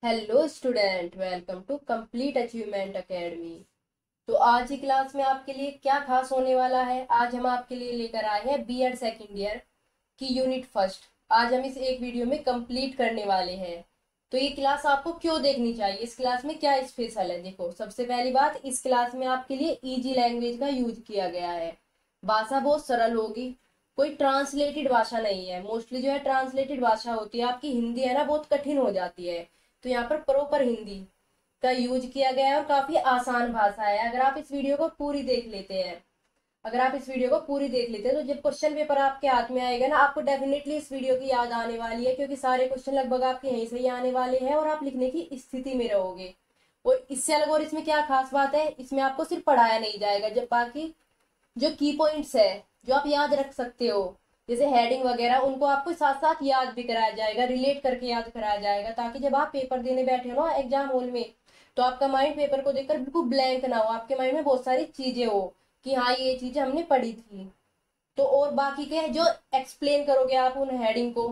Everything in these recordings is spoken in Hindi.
Hello student, welcome to Complete Achievement Academy. तो आज की क्लास में आपके लिए क्या खास होने वाला है। आज हम आपके लिए लेकर आए हैं बीएड सेकेंड ईयर की यूनिट फर्स्ट। आज हम इस एक वीडियो में कंप्लीट करने वाले हैं। तो ये क्लास आपको क्यों देखनी चाहिए, इस क्लास में क्या स्पेशल है। देखो, सबसे पहली बात, इस क्लास में आपके लिए इजी लैंग्वेज का यूज किया गया है। भाषा बहुत सरल होगी, कोई ट्रांसलेटेड भाषा नहीं है। मोस्टली जो है ट्रांसलेटेड भाषा होती है आपकी हिंदी है ना, बहुत कठिन हो जाती है। तो यहाँ पर प्रॉपर हिंदी का यूज किया गया है और काफी आसान भाषा है। अगर आप इस वीडियो को पूरी देख लेते हैं, तो जब क्वेश्चन पेपर आपके हाथ में आएगा ना, आपको डेफिनेटली इस वीडियो की याद आने वाली है, क्योंकि सारे क्वेश्चन लगभग आपके यहीं से ही आने वाले हैं और आप लिखने की स्थिति में रहोगे। और इससे अलग और इसमें क्या खास बात है, इसमें आपको सिर्फ पढ़ाया नहीं जाएगा, जब बाकी जो की पॉइंट्स है जो आप याद रख सकते हो, जैसे हेडिंग वगैरह, उनको आपको साथ साथ याद भी कराया जाएगा, रिलेट करके याद कराया जाएगा, ताकि जब आप पेपर देने बैठे हो ना एग्जाम हॉल में, तो आपका माइंड पेपर को देखकर बिल्कुल ब्लैंक ना हो, आपके माइंड में बहुत सारी चीजें हो कि हाँ ये चीजें हमने पढ़ी थी। तो और बाकी के जो एक्सप्लेन करोगे आप उन हेडिंग को,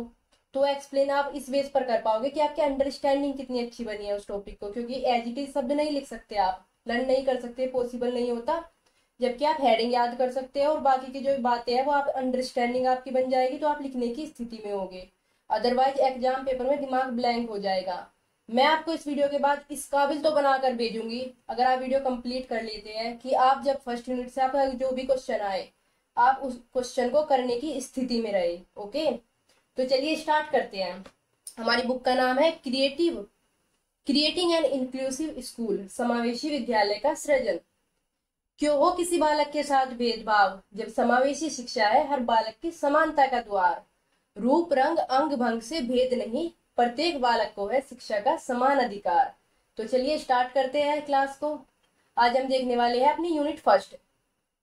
तो एक्सप्लेन आप इस बेस पर कर पाओगे कि आपकी अंडरस्टैंडिंग कितनी अच्छी बनी है उस टॉपिक को, क्योंकि एज इट इज शब्द नहीं लिख सकते, आप लर्न नहीं कर सकते, पॉसिबल नहीं होता। जबकि आप हेडिंग याद कर सकते हैं और बाकी की जो बातें हैं वो आप अंडरस्टैंडिंग आपकी बन जाएगी, तो आप लिखने की स्थिति में होगे। अदरवाइज एग्जाम पेपर में दिमाग ब्लैंक हो जाएगा। मैं आपको इस वीडियो के बाद इस काबिल तो बनाकर भेजूंगी, अगर आप वीडियो कंप्लीट कर लेते हैं, कि आप जब फर्स्ट यूनिट से आपका जो भी क्वेश्चन आए, आप उस क्वेश्चन को करने की स्थिति में रहे। ओके, तो चलिए स्टार्ट करते हैं। हमारी बुक का नाम है क्रिएटिंग एन इंक्लूसिव स्कूल, समावेशी विद्यालय का सृजन। क्यों हो किसी बालक के साथ भेदभाव, जब समावेशी शिक्षा है हर बालक की समानता का द्वार। रूप रंग अंग भंग से भेद नहीं, प्रत्येक बालक को है शिक्षा का समान अधिकार। तो चलिए स्टार्ट करते हैं क्लास को। आज हम देखने वाले हैं अपनी यूनिट फर्स्ट।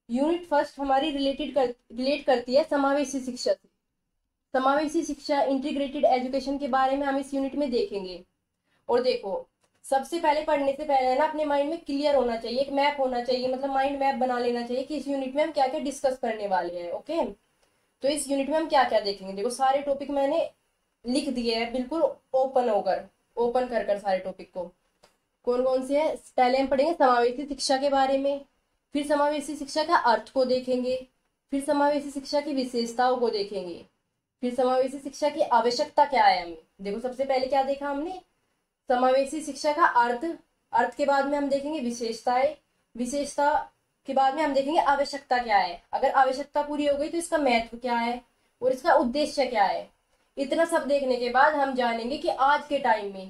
यूनिट फर्स्ट हमारी रिलेट करती है समावेशी शिक्षा से। समावेशी शिक्षा, इंटीग्रेटेड एजुकेशन के बारे में हम इस यूनिट में देखेंगे। और देखो, सबसे पहले पढ़ने से पहले ना अपने माइंड में क्लियर होना चाहिए, एक मैप होना चाहिए, मतलब माइंड मैप बना लेना चाहिए कि इस यूनिट में हम क्या क्या डिस्कस करने वाले हैं। ओके, तो इस यूनिट में हम क्या क्या देखेंगे। देखो, सारे टॉपिक मैंने लिख दिए हैं बिल्कुल ओपन कर कर सारे टॉपिक को। कौन कौन से है, पहले हम पढ़ेंगे समावेशी शिक्षा के बारे में, फिर समावेशी शिक्षा का अर्थ को देखेंगे, फिर समावेशी शिक्षा की विशेषताओं को देखेंगे, फिर समावेशी शिक्षा की आवश्यकता क्या है हमें। देखो, सबसे पहले क्या देखा हमने, समावेशी शिक्षा का अर्थ। अर्थ के बाद में हम देखेंगे विशेषताएं। विशेषता के बाद में हम देखेंगे आवश्यकता क्या है। अगर आवश्यकता पूरी हो गई तो इसका महत्व क्या है और इसका उद्देश्य क्या है। इतना सब देखने के बाद हम जानेंगे कि आज के टाइम में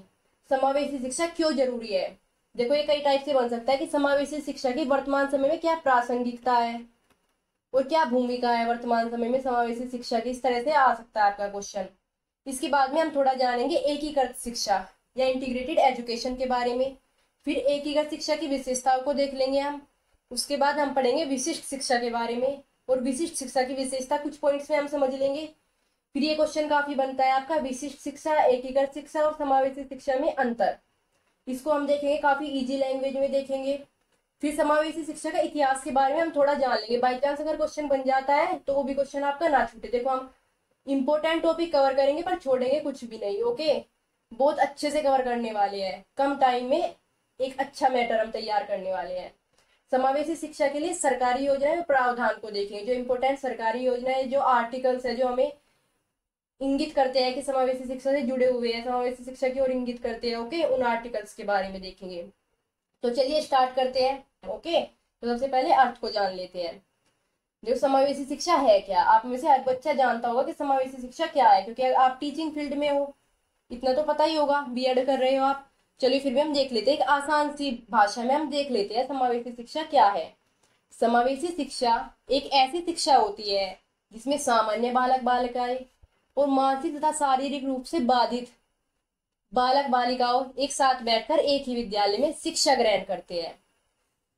समावेशी शिक्षा क्यों जरूरी है। देखो, ये कई टाइप से बन सकता है कि समावेशी शिक्षा की वर्तमान समय में क्या प्रासंगिकता है और क्या भूमिका है वर्तमान समय में समावेशी शिक्षा की, इस तरह से आ सकता है आपका क्वेश्चन। इसके बाद में हम थोड़ा जानेंगे एकीकृत शिक्षा या इंटीग्रेटेड एजुकेशन के बारे में। फिर एकीकृत शिक्षा की विशेषताओं को देख लेंगे हम। उसके बाद हम पढ़ेंगे विशिष्ट शिक्षा के बारे में, और विशिष्ट शिक्षा की विशेषता कुछ पॉइंट्स में हम समझ लेंगे। फिर ये क्वेश्चन काफी बनता है आपका, विशिष्ट शिक्षा, एकीकृत शिक्षा और समावेशी शिक्षा में अंतर। इसको हम देखेंगे, काफी इजी लैंग्वेज में देखेंगे। फिर समावेशी शिक्षा का इतिहास के बारे में हम थोड़ा जान लेंगे, बाई चांस अगर क्वेश्चन बन जाता है तो वो भी क्वेश्चन आपका ना छूटे। देखो, हम इंपोर्टेंट टॉपिक कवर करेंगे पर छोड़ेंगे कुछ भी नहीं। ओके, बहुत अच्छे से कवर करने वाले हैं, कम टाइम में एक अच्छा मैटर हम तैयार करने वाले हैं। समावेशी शिक्षा के लिए सरकारी योजनाएं और प्रावधान को देखेंगे, जो इंपोर्टेंट सरकारी योजनाएं, जो आर्टिकल्स है जो हमें इंगित करते हैं कि समावेशी शिक्षा से जुड़े हुए हैं, समावेशी शिक्षा की ओर इंगित करते हैं। ओके, उन आर्टिकल्स के बारे में देखेंगे। तो चलिए स्टार्ट करते हैं। ओके, तो सबसे पहले अर्थ को जान लेते हैं। जो समावेशी शिक्षा है क्या, आप में से हर बच्चा जानता होगा कि समावेशी शिक्षा क्या है, क्योंकि आप टीचिंग फील्ड में हो, इतना तो पता ही होगा, बीएड कर रहे हो आप। चलिए फिर भी हम देख लेते हैं, एक आसान सी भाषा में हम देख लेते हैं समावेशी शिक्षा क्या है। समावेशी शिक्षा एक ऐसी शिक्षा होती है जिसमें सामान्य बालक बालिकाएं और मानसिक तथा शारीरिक रूप से बाधित बालक बालिकाओं एक साथ बैठकर एक ही विद्यालय में शिक्षा ग्रहण करते हैं।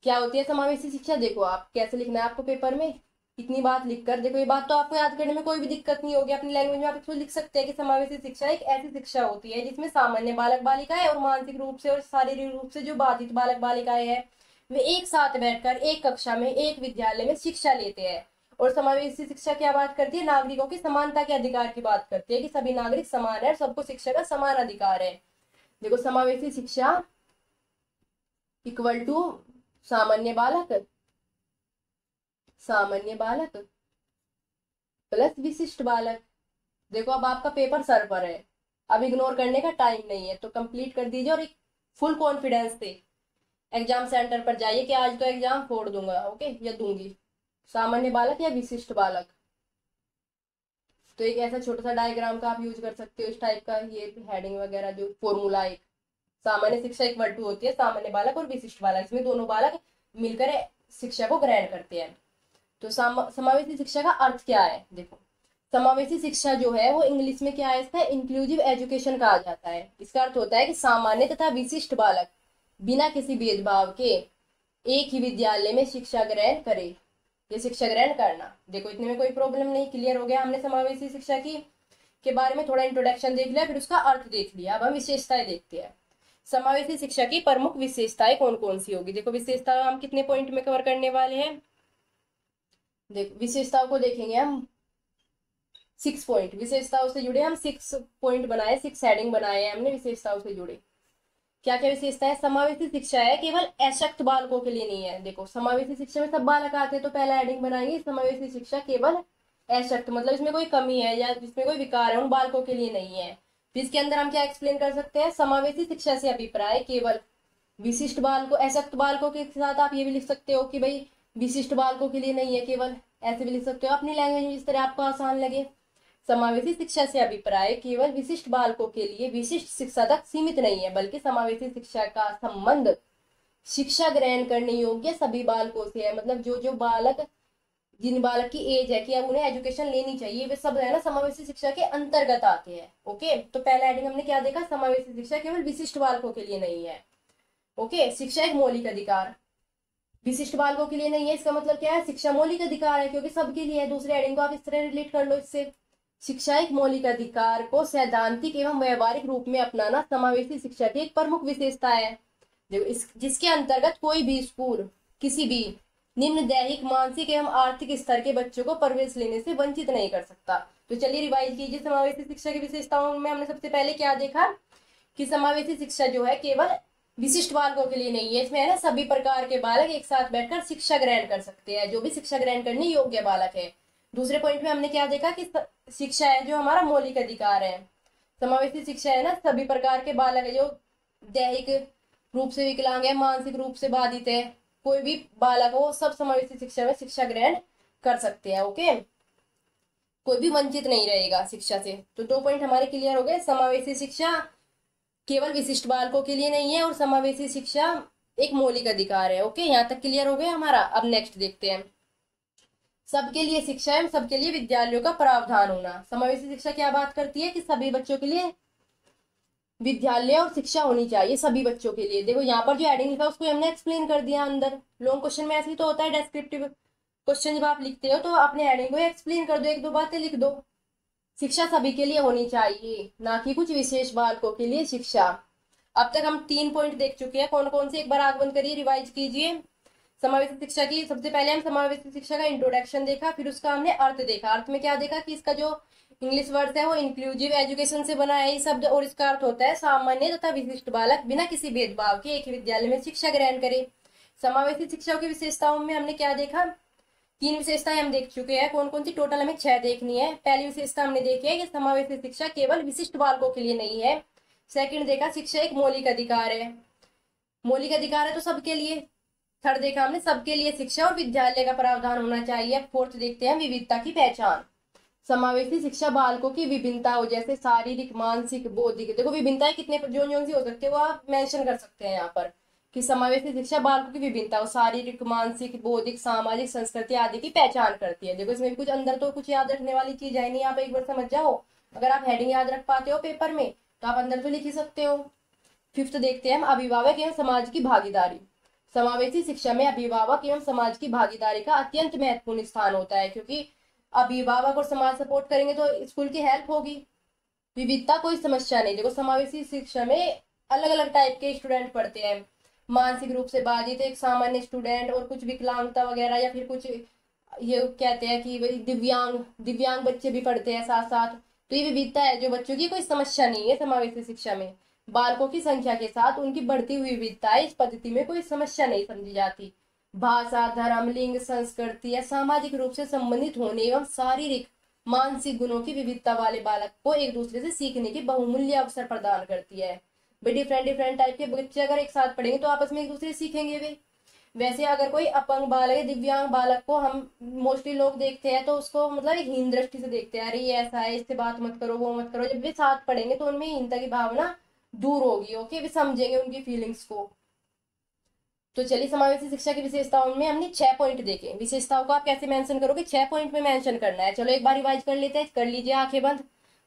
क्या होती है समावेशी शिक्षा, देखो आप कैसे लिखना है आपको पेपर में, इतनी बात लिखकर। देखो, ये बात तो आपको याद करने में कोई भी दिक्कत नहीं होगी, अपनी लैंग्वेज में आप इसको लिख सकते हैं कि समावेशी शिक्षा एक ऐसी शिक्षा होती है जिसमें सामान्य बालक बालिकाएं और मानसिक रूप से और शारीरिक रूप से जो बाधित बालक बालिकाएं हैं, वे एक साथ बैठकर एक कक्षा में एक विद्यालय में शिक्षा लेते हैं। और समावेशी शिक्षा क्या बात करती है, नागरिकों की समानता के अधिकार की बात करती है, कि सभी नागरिक समान है और सबको शिक्षा का समान अधिकार है। देखो समावेशी शिक्षा इक्वल टू सामान्य बालक, सामान्य बालक प्लस विशिष्ट बालक। देखो अब आपका पेपर सर पर है, अब इग्नोर करने का टाइम नहीं है, तो कंप्लीट कर दीजिए और एक फुल कॉन्फिडेंस से एग्जाम सेंटर पर जाइए कि आज तो एग्जाम फोड़ दूंगा, ओके, या दूंगी। सामान्य बालक या विशिष्ट बालक, तो एक ऐसा छोटा सा डायग्राम का आप यूज कर सकते हो इस टाइप का, ये हेडिंग वगैरह जो फॉर्मूला, एक सामान्य शिक्षा इक्वल टू होती है सामान्य बालक और विशिष्ट बालक, इसमें दोनों बालक मिलकर शिक्षा को ग्रहण करते हैं। तो समावेशी शिक्षा का अर्थ क्या है, देखो समावेशी शिक्षा जो है वो इंग्लिश में क्या है, इसका इंक्लूसिव एजुकेशन कहा जाता है। इसका अर्थ होता है कि सामान्य तथा विशिष्ट बालक बिना किसी भेदभाव के एक ही विद्यालय में शिक्षा ग्रहण करे, ये शिक्षा ग्रहण करना। देखो इतने में कोई प्रॉब्लम नहीं, क्लियर हो गया। हमने समावेशी शिक्षा की के बारे में थोड़ा इंट्रोडक्शन देख लिया, फिर उसका अर्थ देख लिया। अब हम विशेषताएं देखते हैं। समावेशी शिक्षा की प्रमुख विशेषताएं कौन कौन सी होगी, देखो विशेषता हम कितने पॉइंट में कवर करने वाले हैं, देखो विशेषताओं को देखेंगे हम 6 पॉइंट, विशेषताओं से जुड़े हम 6 पॉइंट बनाए, 6 हेडिंग बनाए हैं हमने विशेषताओं से जुड़े। क्या क्या विशेषता है, समावेशी शिक्षा है केवल अशक्त बालकों के लिए नहीं है। देखो समावेशी शिक्षा में सब बालक आते हैं, तो पहला हेडिंग बनाएंगे समावेशी शिक्षा केवल अशक्त, मतलब इसमें कोई कमी है या जिसमें कोई विकार है उन बालकों के लिए नहीं है। फिर इसके अंदर हम क्या एक्सप्लेन कर सकते हैं, समावेशी शिक्षा से अभिप्राय केवल विशिष्ट बालकों, अशक्त बालकों के साथ आप ये भी लिख सकते हो कि भाई विशिष्ट बालकों के लिए नहीं है केवल, ऐसे भी लिख सकते हो अपनी लैंग्वेज में जिस तरह आपको आसान लगे। समावेशी शिक्षा से अभिप्राय केवल विशिष्ट बालकों के लिए विशिष्ट शिक्षा तक सीमित नहीं है, बल्कि समावेशी शिक्षा का संबंध शिक्षा ग्रहण करने योग्य सभी बालकों से है। मतलब जो जो बालक, जिन बालक की एज है कि अब उन्हें एजुकेशन लेनी चाहिए, वे सब है ना समावेशी शिक्षा के अंतर्गत आते हैं। ओके, तो पहला हेडिंग हमने क्या देखा, समावेशी शिक्षा केवल विशिष्ट बालकों के लिए नहीं है। ओके, शिक्षा एक मौलिक अधिकार, विशिष्ट बालकों के लिए नहीं है, इसका मतलब क्या है, शिक्षा मौलिक अधिकार है क्योंकि सबके लिए है। दूसरे हेडिंग को आप इस तरह रिलेट कर लो इससे, शिक्षा एक मौलिक अधिकार को सैद्धांतिक एवं व्यवहारिक रूप में अपनाना समावेशी शिक्षा की एक प्रमुख विशेषता है। जिसके अंतर्गत कोई भी स्कूल किसी भी निम्न दैहिक, मानसिक एवं आर्थिक स्तर के बच्चों को प्रवेश लेने से वंचित नहीं कर सकता। तो चलिए रिवाइज कीजिए समावेशी शिक्षा की विशेषताओं में। हमने सबसे पहले क्या देखा कि समावेशी शिक्षा जो है केवल विशिष्ट बालकों के लिए नहीं है, इसमें है ना सभी प्रकार के बालक एक साथ बैठकर शिक्षा ग्रहण कर सकते हैं, जो भी शिक्षा ग्रहण करने योग्य बालक है। दूसरे पॉइंट में हमने क्या देखा कि शिक्षा है जो हमारा मौलिक अधिकार है। समावेशी शिक्षा है ना सभी प्रकार के बालक है, जो दैहिक रूप से विकलांग है, मानसिक रूप से बाधित है, कोई भी बालक हो, सब समावेशी शिक्षा में शिक्षा ग्रहण कर सकते हैं। ओके, कोई भी वंचित नहीं रहेगा शिक्षा से। तो 2 पॉइंट हमारे क्लियर हो गए, समावेशी शिक्षा केवल विशिष्ट बालकों के लिए नहीं है और समावेशी शिक्षा एक मौलिक अधिकार है। ओके, यहाँ तक क्लियर हो गया हमारा। अब नेक्स्ट देखते हैं, सबके लिए शिक्षा एवं सबके लिए विद्यालयों का प्रावधान होना। समावेशी शिक्षा क्या बात करती है कि सभी बच्चों के लिए विद्यालय और शिक्षा होनी चाहिए, सभी बच्चों के लिए। देखो यहाँ पर जो हेडिंग लिखा है उसको हमने एक्सप्लेन कर दिया अंदर। लॉन्ग क्वेश्चन में ऐसे ही तो होता है, डेस्क्रिप्टिव क्वेश्चन जब आप लिखते हो तो अपने हेडिंग को एक्सप्लेन कर दो, 1-2 बातें लिख दो। शिक्षा सभी के लिए होनी चाहिए, ना कि कुछ विशेष बालकों के लिए शिक्षा। अब तक हम 3 पॉइंट देख चुके हैं, कौन कौन से, एक बार आंख बंद करिए, रिवाइज कीजिए। समावेशी शिक्षा की सबसे पहले हम समावेशी शिक्षा का इंट्रोडक्शन देखा, फिर उसका हमने अर्थ देखा। अर्थ में क्या देखा कि इसका जो इंग्लिश वर्ड है वो इंक्लूसिव एजुकेशन से बना है ये शब्द, और इसका अर्थ होता है सामान्य तथा विशिष्ट बालक बिना किसी भेदभाव के एक ही विद्यालय में शिक्षा ग्रहण करे। समावेशी शिक्षा की विशेषताओं में हमने क्या देखा, 3 विशेषताएं हम देख चुके हैं, कौन कौन सी, टोटल हमें 6 देखनी है। पहली विशेषता हमने देखी है कि समावेशी शिक्षा केवल विशिष्ट बालकों के लिए नहीं है। सेकंड देखा, शिक्षा एक मौलिक अधिकार है, मौलिक अधिकार है तो सबके लिए। थर्ड देखा हमने, सबके लिए शिक्षा और विद्यालय का प्रावधान होना चाहिए। फोर्थ देखते हैं, विविधता की पहचान। समावेशी शिक्षा बालकों की विभिन्नता हो, जैसे शारीरिक, मानसिक, बौद्धिक। देखो विभिन्नताएं कितने जो सी हो सकती है वो आप मेंशन कर सकते हैं यहाँ पर, कि समावेशी शिक्षा बालकों की विभिन्नता हो, शारीरिक, मानसिक, बौद्धिक, सामाजिक, संस्कृति आदि की पहचान करती है। देखो इसमें भी कुछ अंदर तो कुछ याद रखने वाली चीज है नहीं, आप एक बार समझ जाओ। अगर आप हेडिंग याद रख पाते हो पेपर में तो आप अंदर तो लिख ही सकते हो। फिफ्थ देखते हैं हम, अभिभावक एवं समाज की भागीदारी। समावेशी शिक्षा में अभिभावक एवं समाज की भागीदारी का अत्यंत महत्वपूर्ण स्थान होता है, क्योंकि अभिभावक और समाज सपोर्ट करेंगे तो स्कूल की हेल्प होगी। विविधता कोई समस्या नहीं, देखो समावेशी शिक्षा में अलग अलग टाइप के स्टूडेंट पढ़ते हैं, मानसिक रूप से बाधित एक सामान्य स्टूडेंट, और कुछ विकलांगता वगैरह, या फिर कुछ ये कहते हैं कि दिव्यांग दिव्यांग बच्चे भी पढ़ते हैं साथ साथ। तो ये विविधता है जो बच्चों की, कोई समस्या नहीं है समावेशी शिक्षा में। बालकों की संख्या के साथ उनकी बढ़ती हुई विविधता इस पद्धति में कोई समस्या नहीं समझी जाती। भाषा, धर्म, लिंग, संस्कृति या सामाजिक रूप से संबंधित होने एवं शारीरिक मानसिक गुणों की विविधता वाले बालक को एक दूसरे से सीखने के बहुमूल्य अवसर प्रदान करती है। भाई डिफरेंट डिफरेंट टाइप के बच्चे अगर एक साथ पढ़ेंगे तो आपस में एक दूसरे से सीखेंगे वे। वैसे अगर कोई अपंग बालक या दिव्यांग बालक को हम मोस्टली लोग देखते हैं तो उसको मतलब एक हीन दृष्टि से देखते हैं, अरे ये ऐसा है, इससे बात मत करो, वो मत करो। जब वे साथ पढ़ेंगे तो उनमें हीनता की भावना दूर होगी। ओके, वे समझेंगे उनकी फीलिंग्स को। तो चलिए, समावेशी शिक्षा की विशेषताओं में हमने 6 पॉइंट देखे। विशेषताओं को आप कैसे मेंशन करोगे? 6 पॉइंट में मेंशन करना है। चलो एक बार रिवाइज कर लेते हैं। कर लीजिए आंखें बंद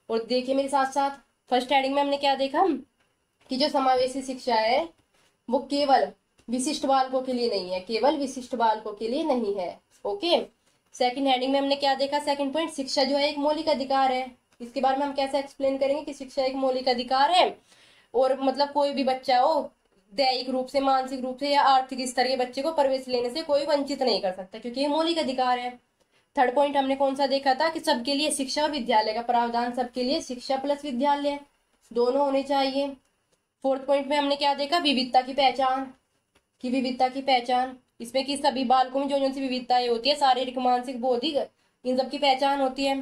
और देखिए मेरे साथ साथ। फर्स्ट हेडिंग में हमने क्या देखा कि जो समावेशी शिक्षा है वो केवल विशिष्ट बालकों के लिए नहीं है, केवल विशिष्ट बालकों के लिए नहीं है। ओके, सेकंड हेडिंग में हमने क्या देखा? सेकंड पॉइंट, शिक्षा जो है एक मौलिक अधिकार है। इसके बारे में हम कैसे एक्सप्लेन करेंगे कि शिक्षा एक मौलिक अधिकार है और मतलब कोई भी बच्चा हो दैहिक रूप से, मानसिक रूप से या आर्थिक स्तर के बच्चे को प्रवेश लेने से कोई वंचित नहीं कर सकता क्योंकि ये मौलिक अधिकार है। थर्ड पॉइंट हमने कौन सा देखा था कि सबके लिए शिक्षा और विद्यालय का प्रावधान, सबके लिए शिक्षा प्लस विद्यालय दोनों होने चाहिए। फोर्थ पॉइंट में हमने क्या देखा? विविधता की पहचान, की विविधता की पहचान, इसमें कि सभी बालकों में जो जो सी विविधताएं होती है, शारीरिक, मानसिक, बौद्धिक, इन सब की पहचान होती है।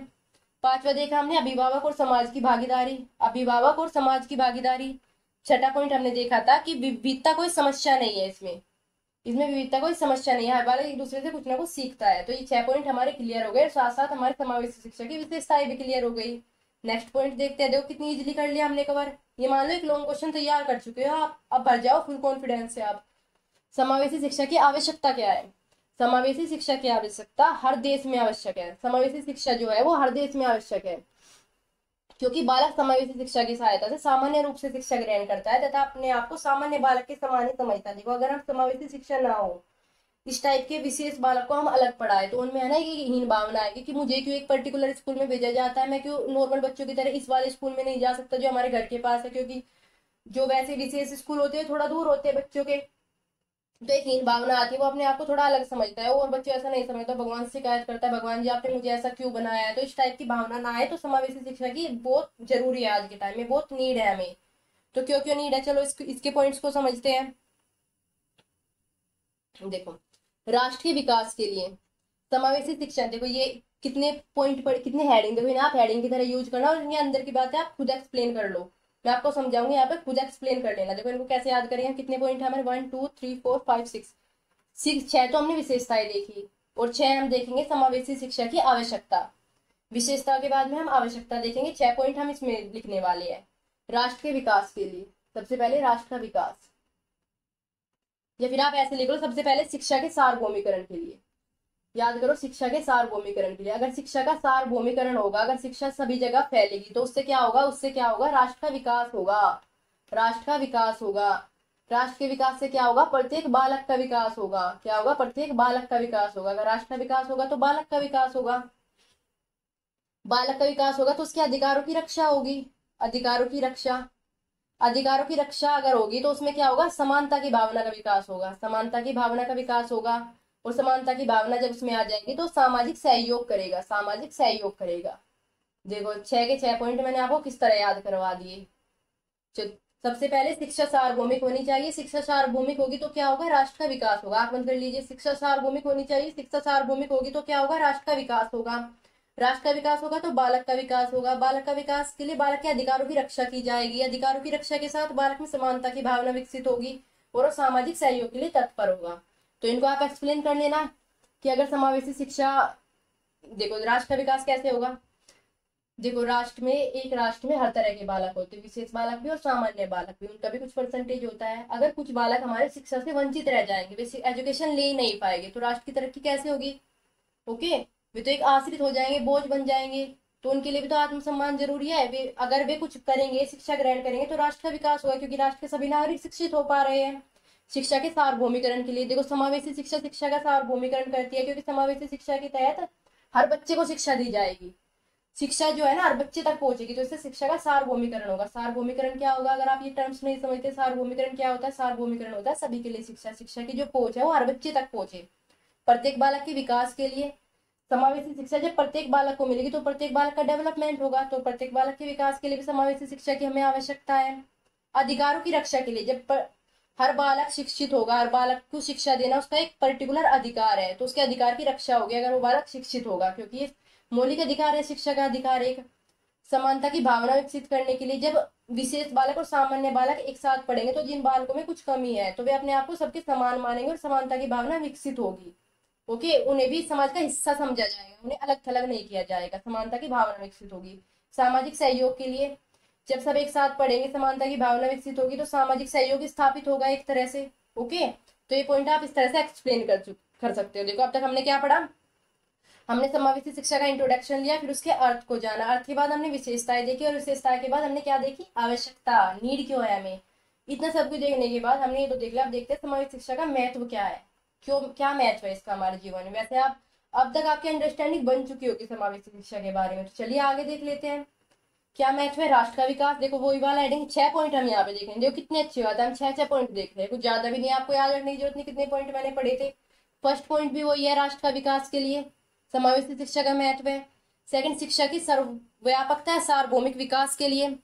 पांचवा देखा हमने अभिभावक और समाज की भागीदारी, अभिभावक और समाज की भागीदारी। छठा पॉइंट हमने देखा था कि विविधता कोई समस्या नहीं है, इसमें इसमें विविधता कोई समस्या नहीं है, हर बार एक दूसरे से कुछ ना कुछ सीखता है। तो ये 6 पॉइंट हमारे क्लियर हो गए, साथ साथ हमारे समावेशी शिक्षा की विशेषताएं भी क्लियर हो गई। नेक्स्ट पॉइंट देखते हैं। देखो कितनी इजीली कर लिया हमने कवर। ये मान लो एक लॉन्ग क्वेश्चन तैयार कर चुके हो आप, अब भर जाओ फुल कॉन्फिडेंस से आप। समावेशी शिक्षा की आवश्यकता क्या है? समावेशी शिक्षा की आवश्यकता हर देश में आवश्यक है। समावेशी शिक्षा जो है वो हर देश में आवश्यक है क्योंकि बालक समावेशी शिक्षा की सहायता से सामान्य रूप से शिक्षा ग्रहण करता है तथा अपने आप को सामान्य बालक के समान ही समझता है। देखो अगर हम समावेशी शिक्षा ना हो, इस टाइप के विशेष बालक को हम अलग पढ़ाए तो उनमें है ना ये हीन भावना आएगी कि मुझे क्यों एक पर्टिकुलर स्कूल में भेजा जाता है, मैं क्यों नॉर्मल बच्चों की तरह इस वाले स्कूल में नहीं जा सकता जो हमारे घर के पास है, क्योंकि जो वैसे विशेष स्कूल होते हैं थोड़ा दूर होते हैं बच्चों के। तो एक हीन भावना आती है, वो अपने आप को थोड़ा अलग समझता है और बच्चे ऐसा नहीं समझता, भगवान से शिकायत करता है, भगवान जी आपने मुझे ऐसा क्यों बनाया है। तो इस टाइप की भावना ना आए तो समावेशी शिक्षा की बहुत जरूरी है, आज के टाइम में बहुत नीड है हमें। तो क्यों क्यों नीड है, चलो इसके पॉइंट्स को समझते हैं। देखो, राष्ट्र के विकास के लिए समावेशी शिक्षा, देखो ये कितने पॉइंट पर कितने हेडिंग, देखो इन्हें आप हेडिंग की तरह यूज करना और इनके अंदर की बातें आप खुद एक्सप्लेन कर लो। मैं आपको समझाऊंगी, यहाँ पे खुद एक्सप्लेन कर लेना। देखो इनको कैसे याद करेंगे, कितने पॉइंट है हमारे? 1 2 3 4 5 6 6 6 तो हमने विशेषताएं देखी और 6 हम देखेंगे समावेशी शिक्षा की आवश्यकता। विशेषता के बाद में हम आवश्यकता देखेंगे। 6 पॉइंट हम इसमें लिखने वाले हैं। राष्ट्र के विकास के लिए सबसे पहले राष्ट्र का विकास, या फिर आप ऐसे लिख लो सबसे पहले शिक्षा के सार्वभौमिकरण के लिए। याद करो, शिक्षा के सार्वभौमिकरण के लिए। अगर शिक्षा का सार्वभौमिकरण होगा, अगर शिक्षा सभी जगह फैलेगी तो उससे क्या होगा? उससे क्या होगा? राष्ट्र का विकास होगा। राष्ट्र का विकास होगा। राष्ट्र के विकास से क्या होगा? प्रत्येक बालक का विकास होगा। क्या होगा? प्रत्येक बालक का विकास होगा। अगर राष्ट्र का विकास होगा तो बालक का विकास होगा। बालक का विकास होगा तो उसके अधिकारों की रक्षा होगी। अधिकारों की रक्षा, अधिकारों की रक्षा अगर होगी तो उसमें क्या होगा? समानता की भावना का विकास होगा। समानता की भावना का विकास होगा और समानता की भावना जब उसमें आ जाएगी तो सामाजिक सहयोग करेगा। सामाजिक सहयोग करेगा। देखो 6 के 6 पॉइंट मैंने आपको किस तरह याद करवा दिए। सबसे पहले शिक्षा सार्वभौमिक होनी चाहिए। शिक्षा सार्वभौमिक होगी तो क्या होगा? राष्ट्र का विकास होगा। आप बंद कर लीजिए। शिक्षा सार्वभौमिक होनी चाहिए। शिक्षा सार्वभौमिक होगी तो क्या होगा? राष्ट्र का विकास होगा। राष्ट्र का विकास होगा तो बालक का विकास होगा। बालक का विकास के लिए बालक के अधिकारों की रक्षा की जाएगी। अधिकारों की रक्षा के साथ बालक में समानता की भावना विकसित होगी और सामाजिक सहयोग के लिए तत्पर होगा। तो इनको आप एक्सप्लेन कर लेना कि अगर समावेशी शिक्षा, देखो राष्ट्र का विकास कैसे होगा। देखो राष्ट्र में, एक राष्ट्र में हर तरह के बालक होते हैं, विशेष बालक भी और सामान्य बालक भी, उनका भी कुछ परसेंटेज होता है। अगर कुछ बालक हमारे शिक्षा से वंचित रह जाएंगे, वे एजुकेशन ले ही नहीं पाएंगे, तो राष्ट्र की तरक्की कैसे होगी? ओके, वे तो एक आश्रित हो जाएंगे, बोझ बन जाएंगे। तो उनके लिए भी तो आत्मसम्मान जरूरी है। वे अगर वे कुछ करेंगे, शिक्षा ग्रहण करेंगे तो राष्ट्र का विकास होगा क्योंकि राष्ट्र के सभी नागरिक शिक्षित हो पा रहे हैं। शिक्षा के सार्वभौमिकरण के लिए देखो, समावेशी शिक्षा शिक्षा का सार्वभौमिकरण करती है क्योंकि समावेशी शिक्षा के तहत हर बच्चे को शिक्षा दी जाएगी। शिक्षा जो है ना हर बच्चे तक पहुंचेगी, तो इससे शिक्षा का सार्वभौमिकरण होगा। सार्वभौमिकरण क्या होगा? अगर आप ये टर्म्स नहीं समझते, सार्वभौमिकरण क्या होता है? सार्वभौमिकरण होता है सभी के लिए शिक्षा, शिक्षा की जो पहुंच है वो हर बच्चे तक पहुंचे, प्रत्येक बालक के विकास के लिए। समावेशी शिक्षा जब प्रत्येक बालक को मिलेगी तो प्रत्येक बालक का डेवलपमेंट होगा, तो प्रत्येक बालक के विकास के लिए भी समावेशी शिक्षा की हमें आवश्यकता है। अधिकारों की रक्षा के लिए हर बालक शिक्षित होगा, हर बालक को शिक्षा देना उसका एक पर्टिकुलर अधिकार है, तो उसके अधिकार की रक्षा होगी अगर वो बालक शिक्षित होगा, क्योंकि ये मौलिक अधिकार है शिक्षा का अधिकार। एक समानता की भावना विकसित करने के लिए जब विशेष बालक और सामान्य बालक एक साथ पढ़ेंगे तो जिन बालकों में कुछ कमी है तो वे अपने आप को सबके समान मानेंगे और समानता की भावना विकसित होगी। ओके, उन्हें भी समाज का हिस्सा समझा जाएगा, उन्हें अलग थलग नहीं किया जाएगा, समानता की भावना विकसित होगी। सामाजिक सहयोग के लिए जब सब एक साथ पढ़ेंगे, समानता की भावना विकसित होगी तो सामाजिक सहयोग स्थापित होगा एक तरह से। ओके, तो ये पॉइंट आप इस तरह से एक्सप्लेन कर सकते हो। देखो अब तक हमने क्या पढ़ा, हमने समावेशी शिक्षा का इंट्रोडक्शन लिया, फिर उसके अर्थ को जाना, अर्थ के बाद हमने विशेषताएं देखी और विशेषताएं के बाद हमने क्या देखी, आवश्यकता, नीड क्यों है हमें। इतना सब कुछ देखने के बाद हमने ये तो देख लिया, अब देखते हैं समावेशी शिक्षा का महत्व क्या है, क्यों, क्या महत्व है इसका हमारे जीवन में। वैसे आप अब तक आपकी अंडरस्टैंडिंग बन चुकी होगी समावेशी शिक्षा के बारे में, तो चलिए आगे देख लेते हैं क्या महत्व है राष्ट्र का विकास। देखो वही वाला हेडिंग, 6 पॉइंट हम यहाँ पे देखेंगे, देखो कितने अच्छी बात है, हम 6 पॉइंट देख रहे हैं, कुछ ज्यादा भी नहीं, आपको याद रखने की जरूरत नहीं कितने पॉइंट मैंने पढ़े थे। फर्स्ट पॉइंट भी वही है, राष्ट्र का विकास के लिए समावेशी शिक्षा का महत्व है। सेकंड, शिक्षा की सर्वव्यापकता है सार्वभौमिक विकास के लिए,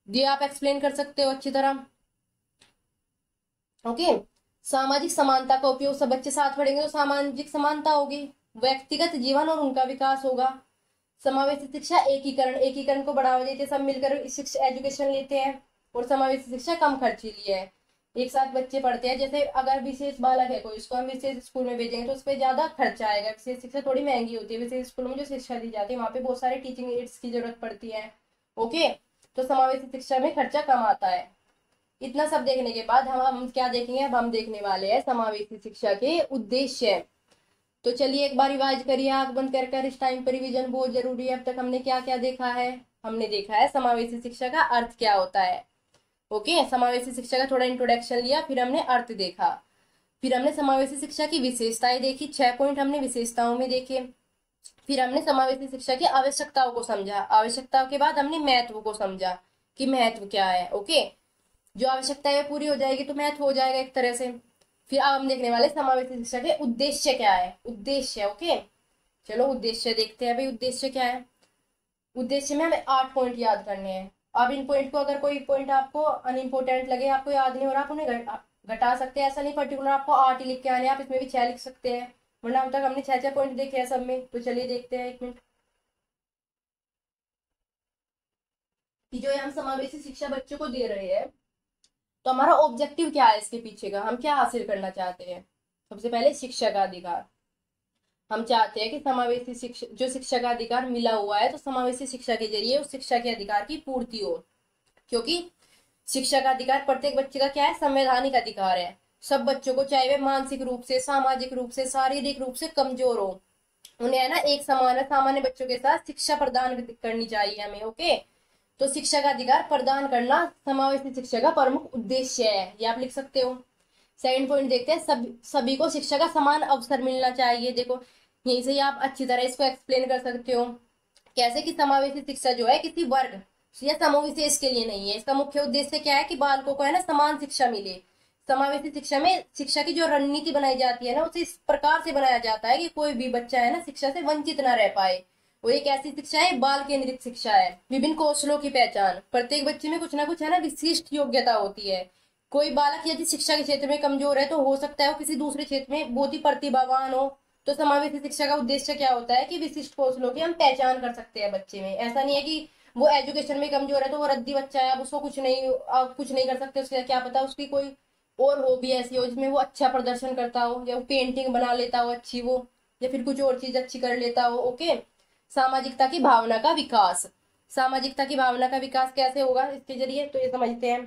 ये आप एक्सप्लेन कर सकते हो अच्छी तरह। ओके, सामाजिक समानता का उपयोग, सब बच्चे साथ पढ़ेंगे तो सामाजिक समानता होगी, व्यक्तिगत जीवन और उनका विकास होगा। समावेशी शिक्षा एकीकरण, एकीकरण को बढ़ावा देते सब मिलकर शिक्षा एजुकेशन लेते हैं। और समावेशी शिक्षा कम खर्चीली है, एक साथ बच्चे पढ़ते हैं, जैसे अगर विशेष बालक है कोई, उसको हम विशेष स्कूल में भेजेंगे तो उस पर ज्यादा खर्चा आएगा, विशेष शिक्षा थोड़ी महंगी होती है, विशेष स्कूल में जो शिक्षा दी जाती है वहां पे बहुत सारे टीचिंग एड्स की जरूरत पड़ती है। ओके, तो समावेशी शिक्षा में खर्चा कम आता है। इतना सब देखने के बाद हम क्या देखेंगे, अब हम देखने वाले हैं समावेशी शिक्षा के उद्देश्य। तो चलिए एक बार रिवाइज करिए आंख बंद कर इस टाइम पर रिवीजन बहुत जरूरी है। अब तक हमने क्या क्या देखा है, हमने देखा है समावेशी शिक्षा का अर्थ क्या होता है। ओके, समावेशी शिक्षा का थोड़ा इंट्रोडक्शन लिया, फिर हमने अर्थ देखा, फिर हमने समावेशी शिक्षा की विशेषताएं देखी, 6 पॉइंट हमने विशेषताओं में देखे, फिर हमने समावेशी शिक्षा की आवश्यकताओं को समझा, आवश्यकताओं के बाद हमने महत्व को समझा कि महत्व क्या है। ओके, जो आवश्यकता है पूरी हो जाएगी तो महत्व हो जाएगा एक तरह से। फिर अब हम देखने वाले समावेशी शिक्षा के उद्देश्य क्या है, उद्देश्य। ओके, चलो उद्देश्य देखते हैं भाई, उद्देश्य क्या है। उद्देश्य में हमें 8 पॉइंट याद करने हैं। अब इन पॉइंट को अगर कोई पॉइंट आपको अनइम्पोर्टेंट लगे, आपको याद नहीं हो रहा, आप उन्हें घटा सकते हैं, ऐसा नहीं पर्टिकुलर आपको 8 ही लिख के आने, आप इसमें भी 6 लिख सकते हैं, वरना अब तक हमने 6 पॉइंट देखे हैं सब में। तो चलिए देखते हैं, एक मिनट, कि जो हम समावेशी शिक्षा बच्चों को दे रहे हैं तो हमारा ऑब्जेक्टिव क्या है, इसके पीछे का हम क्या हासिल करना चाहते हैं। सबसे पहले शिक्षा का अधिकार, हम चाहते हैं कि समावेशी शिक्षा, जो शिक्षा का अधिकार मिला हुआ है तो समावेशी शिक्षा के जरिए उस शिक्षा के अधिकार की पूर्ति हो, क्योंकि शिक्षा का अधिकार प्रत्येक बच्चे का क्या है, संवैधानिक अधिकार है। सब बच्चों को, चाहे वे मानसिक रूप से, सामाजिक रूप से, शारीरिक रूप से कमजोर हो, उन्हें है ना एक समान सामान्य बच्चों के साथ शिक्षा प्रदान करनी चाहिए हमें। ओके, तो शिक्षा का अधिकार प्रदान करना समावेशी शिक्षा का प्रमुख उद्देश्य है, ये आप लिख सकते हो। सेकंड पॉइंट देखते हैं, सभी को शिक्षा का समान अवसर मिलना चाहिए। देखो यहीं से आप अच्छी तरह इसको एक्सप्लेन कर सकते हो, कैसे कि समावेशी शिक्षा जो है किसी वर्ग या समूह विशेष के लिए नहीं है, इसका मुख्य उद्देश्य क्या है कि बालकों को है ना समान शिक्षा मिले। समावेशी शिक्षा में शिक्षा की जो रणनीति बनाई जाती है ना, उसे इस प्रकार से बनाया जाता है कि कोई भी बच्चा है ना शिक्षा से वंचित ना रह पाए। वो एक ऐसी शिक्षा है, बाल केंद्रित शिक्षा है। विभिन्न कौशलों की पहचान, प्रत्येक बच्चे में कुछ ना कुछ है ना विशिष्ट योग्यता होती है। कोई बालक यदि शिक्षा के क्षेत्र में कमजोर है तो हो सकता है वो किसी दूसरे क्षेत्र में बहुत ही प्रतिभावान हो। तो समावेशी शिक्षा का उद्देश्य क्या होता है कि विशिष्ट कौशलों की हम पहचान कर सकते हैं बच्चे में। ऐसा नहीं है कि वो एजुकेशन में कमजोर है तो वो रद्दी बच्चा है, अब उसको कुछ नहीं कर सकते, उसका क्या पता उसकी कोई और हॉबी ऐसी हो जिसमें वो अच्छा प्रदर्शन करता हो, या वो पेंटिंग बना लेता हो अच्छी वो, या फिर कुछ और चीज अच्छी कर लेता हो। ओके, सामाजिकता की भावना का विकास, सामाजिकता की भावना का विकास कैसे होगा इसके जरिए, तो ये समझते हैं।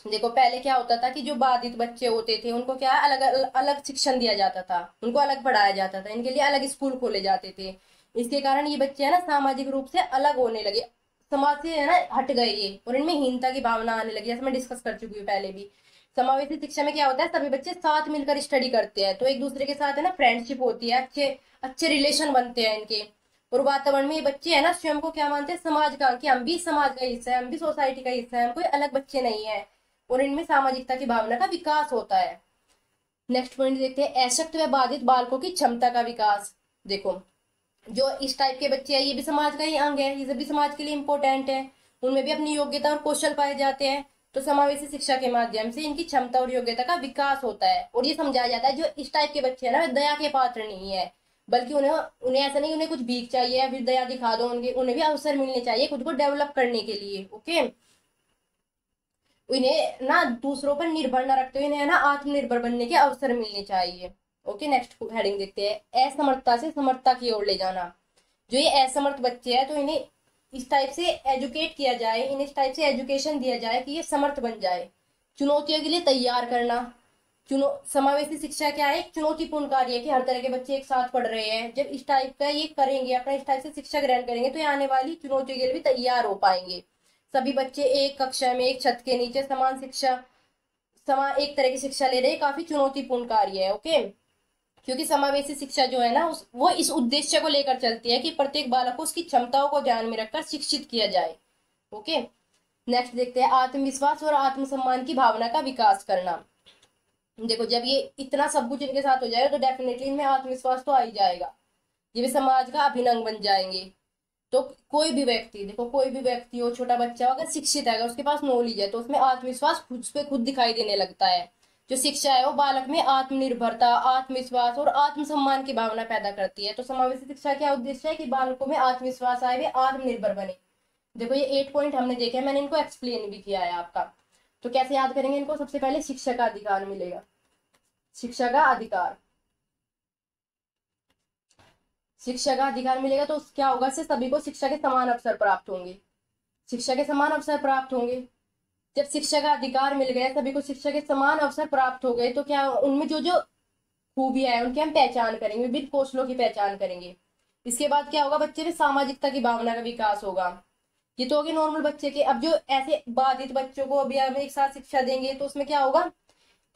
देखो पहले क्या होता था कि जो बाधित बच्चे होते थे उनको क्या अलग अलग शिक्षण दिया जाता था, उनको अलग पढ़ाया जाता था, इनके लिए अलग स्कूल खोले जाते थे। इसके कारण ये बच्चे है ना सामाजिक रूप से अलग होने लगे, समाज से है ना हट गए ये, और इनमें हीनता की भावना आने लगी, जैसे मैं डिस्कस कर चुकी हूँ पहले भी। समावेशी शिक्षा में क्या होता है, सभी बच्चे साथ मिलकर स्टडी करते हैं तो एक दूसरे के साथ है ना फ्रेंडशिप होती है, अच्छे अच्छे रिलेशन बनते हैं इनके। और वातावरण में ये बच्चे है ना स्वयं को क्या मानते हैं, समाज का, कि हम भी समाज का हिस्सा है, हम भी सोसाइटी का हिस्सा है, हम कोई अलग बच्चे नहीं है, और इनमें सामाजिकता की भावना का विकास होता है। नेक्स्ट पॉइंट देखते हैं, अशक्त व बाधित बालकों की क्षमता का विकास। देखो जो इस टाइप के बच्चे हैं ये भी समाज का ही अंग है, ये सभी समाज के लिए इंपॉर्टेंट है, उनमें भी अपनी योग्यता और कौशल पाए जाते हैं। तो समावेशी शिक्षा के माध्यम से इनकी क्षमता और योग्यता का विकास होता है। और ये समझाया जाता है जो इस टाइप के बच्चे हैं ना वे दया के पात्र नहीं है, बल्कि उन्हें उन्हें ऐसा नहीं उन्हें कुछ भीख चाहिए या फिर दया दिखा दो, उन्हें भी अवसर मिलने चाहिए खुद को डेवलप करने के लिए। ओके, इन्हें ना दूसरों पर निर्भर न रखते हुए इन्हें ना आत्मनिर्भर बनने के अवसर मिलने चाहिए। ओके, नेक्स्ट हेडिंग देखते हैं, असमर्थता से समर्थता की ओर ले जाना। जो ये असमर्थ बच्चे हैं तो इन्हें इस टाइप से एजुकेट किया जाए, इन्हें इस टाइप से एजुकेशन दिया जाए कि ये समर्थ बन जाए। चुनौतियों के लिए तैयार करना। समावेशी शिक्षा क्या है, एक चुनौतीपूर्ण कार्य है कि हर तरह के बच्चे एक साथ पढ़ रहे हैं। जब इस टाइप का ये करेंगे, अपना इस टाइप से शिक्षा ग्रहण करेंगे तो ये आने वाली चुनौतियों के लिए भी तैयार हो पाएंगे। सभी बच्चे एक कक्षा में एक छत के नीचे समान एक तरह की शिक्षा ले रहे हैं, काफी चुनौतीपूर्ण कार्य है। ओके, क्योंकि समावेशी शिक्षा जो है ना वो इस उद्देश्य को लेकर चलती है कि प्रत्येक बालक को उसकी क्षमताओं को ध्यान में रखकर शिक्षित किया जाए। ओके, नेक्स्ट देखते हैं, आत्मविश्वास और आत्मसम्मान की भावना का विकास करना। देखो जब ये इतना सब कुछ इनके साथ हो जाएगा तो डेफिनेटली इनमें आत्मविश्वास तो आ ही जाएगा, ये भी समाज का अभिन्न अंग बन जाएंगे। तो कोई भी व्यक्ति, देखो कोई भी व्यक्ति हो, छोटा बच्चा हो, अगर शिक्षित है, अगर उसके पास नॉलेज है तो उसमें आत्मविश्वास खुद पे खुद दिखाई देने लगता है। जो शिक्षा है वो बालक में आत्मनिर्भरता, आत्मविश्वास और आत्मसम्मान की भावना पैदा करती है। तो समावेशी शिक्षा क्या उद्देश्य है कि बालकों में आत्मविश्वास आए, वे आत्मनिर्भर बने। देखो ये 8 पॉइंट हमने देखे हैं, मैंने इनको एक्सप्लेन भी किया है आपका। तो कैसे याद करेंगे इनको, सबसे पहले शिक्षा का अधिकार मिलेगा। शिक्षा का अधिकार, शिक्षा का अधिकार मिलेगा तो क्या होगा, इससे सभी को शिक्षा के समान अवसर प्राप्त होंगे। शिक्षा के समान अवसर प्राप्त होंगे। जब शिक्षा का अधिकार मिल गया, सभी को शिक्षा के समान अवसर प्राप्त हो गए, तो क्या उनमें जो जो खूबियां है उनकी हम पहचान करेंगे, विविध कौशलों की पहचान करेंगे। इसके बाद क्या होगा, बच्चे में सामाजिकता की भावना का विकास होगा। ये तो होगी नॉर्मल बच्चे के। अब जो ऐसे बाधित बच्चों को अभी हम एक साथ शिक्षा देंगे तो उसमें क्या होगा,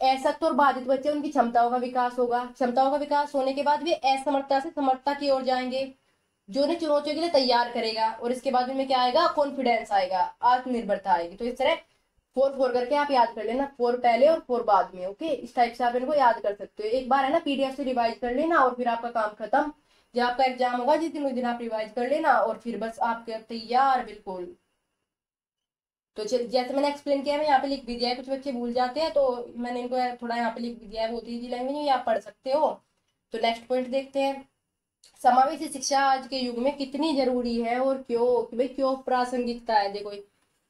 असक्त और बाधित बच्चे, उनकी क्षमताओं का विकास होगा। क्षमताओं का विकास होने के बाद वे असमर्थता से समर्थता की ओर जाएंगे, जो उन्हें चुनौतियों के लिए तैयार करेगा। और इसके बाद उनमें क्या आएगा, कॉन्फिडेंस आएगा, आत्मनिर्भरता आएगी। तो इस तरह 4 करके आप याद कर लेना, 4 पहले और 4 बाद में। ओके, इस टाइप से आप इनको याद कर सकते हो। एक बार है ना पीडीएफ से रिवाइज कर लेना और फिर आपका काम खत्म। जब आपका एग्जाम होगा जिस दिन, उस दिन आप रिवाइज कर लेना और फिर बस आपके तैयार बिल्कुल। तो जैसे मैंने एक्सप्लेन किया, मैं यहाँ पे लिख भी दिया है, कुछ बच्चे भूल जाते हैं तो मैंने इनको थोड़ा यहाँ पे लिख भी दिया है, बहुत ईजी लैंग्वेज में, आप पढ़ सकते हो। तो नेक्स्ट पॉइंट देखते हैं, समावेशी शिक्षा आज के युग में कितनी जरूरी है और क्यों, कि भाई क्यों प्रासंगिकता है। देखो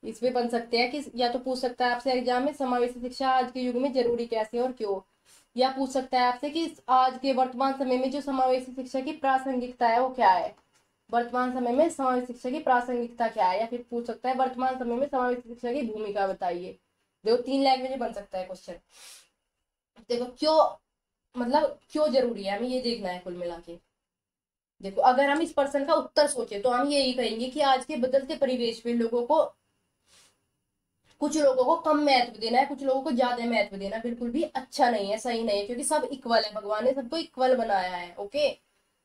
इस पे बन सकते हैं कि या तो पूछ सकता है आपसे एग्जाम में, समावेशी शिक्षा आज के युग में जरूरी कैसे और क्यों। या पूछ सकता है आपसे कि आज के वर्तमान समय में जो समावेशी शिक्षा की प्रासंगिकता है वो क्या है, वर्तमान समय में समावेशी शिक्षा की प्रासंगिकता क्या है। या फिर पूछ सकता है वर्तमान समय में समावेशी शिक्षा की भूमिका बताइए। देखो 3 लैंग्वेज में बन सकता है क्वेश्चन। देखो क्यों, मतलब क्यों जरूरी है, हमें ये देखना है कुल मिला के। देखो अगर हम इस प्रश्न का उत्तर सोचे तो हम यही कहेंगे कि आज के बदलते परिवेश में कुछ लोगों को कम महत्व देना है, कुछ लोगों को ज्यादा महत्व देना बिल्कुल भी अच्छा नहीं है, सही नहीं है। क्योंकि सब इक्वल है, भगवान ने सबको इक्वल बनाया है। ओके,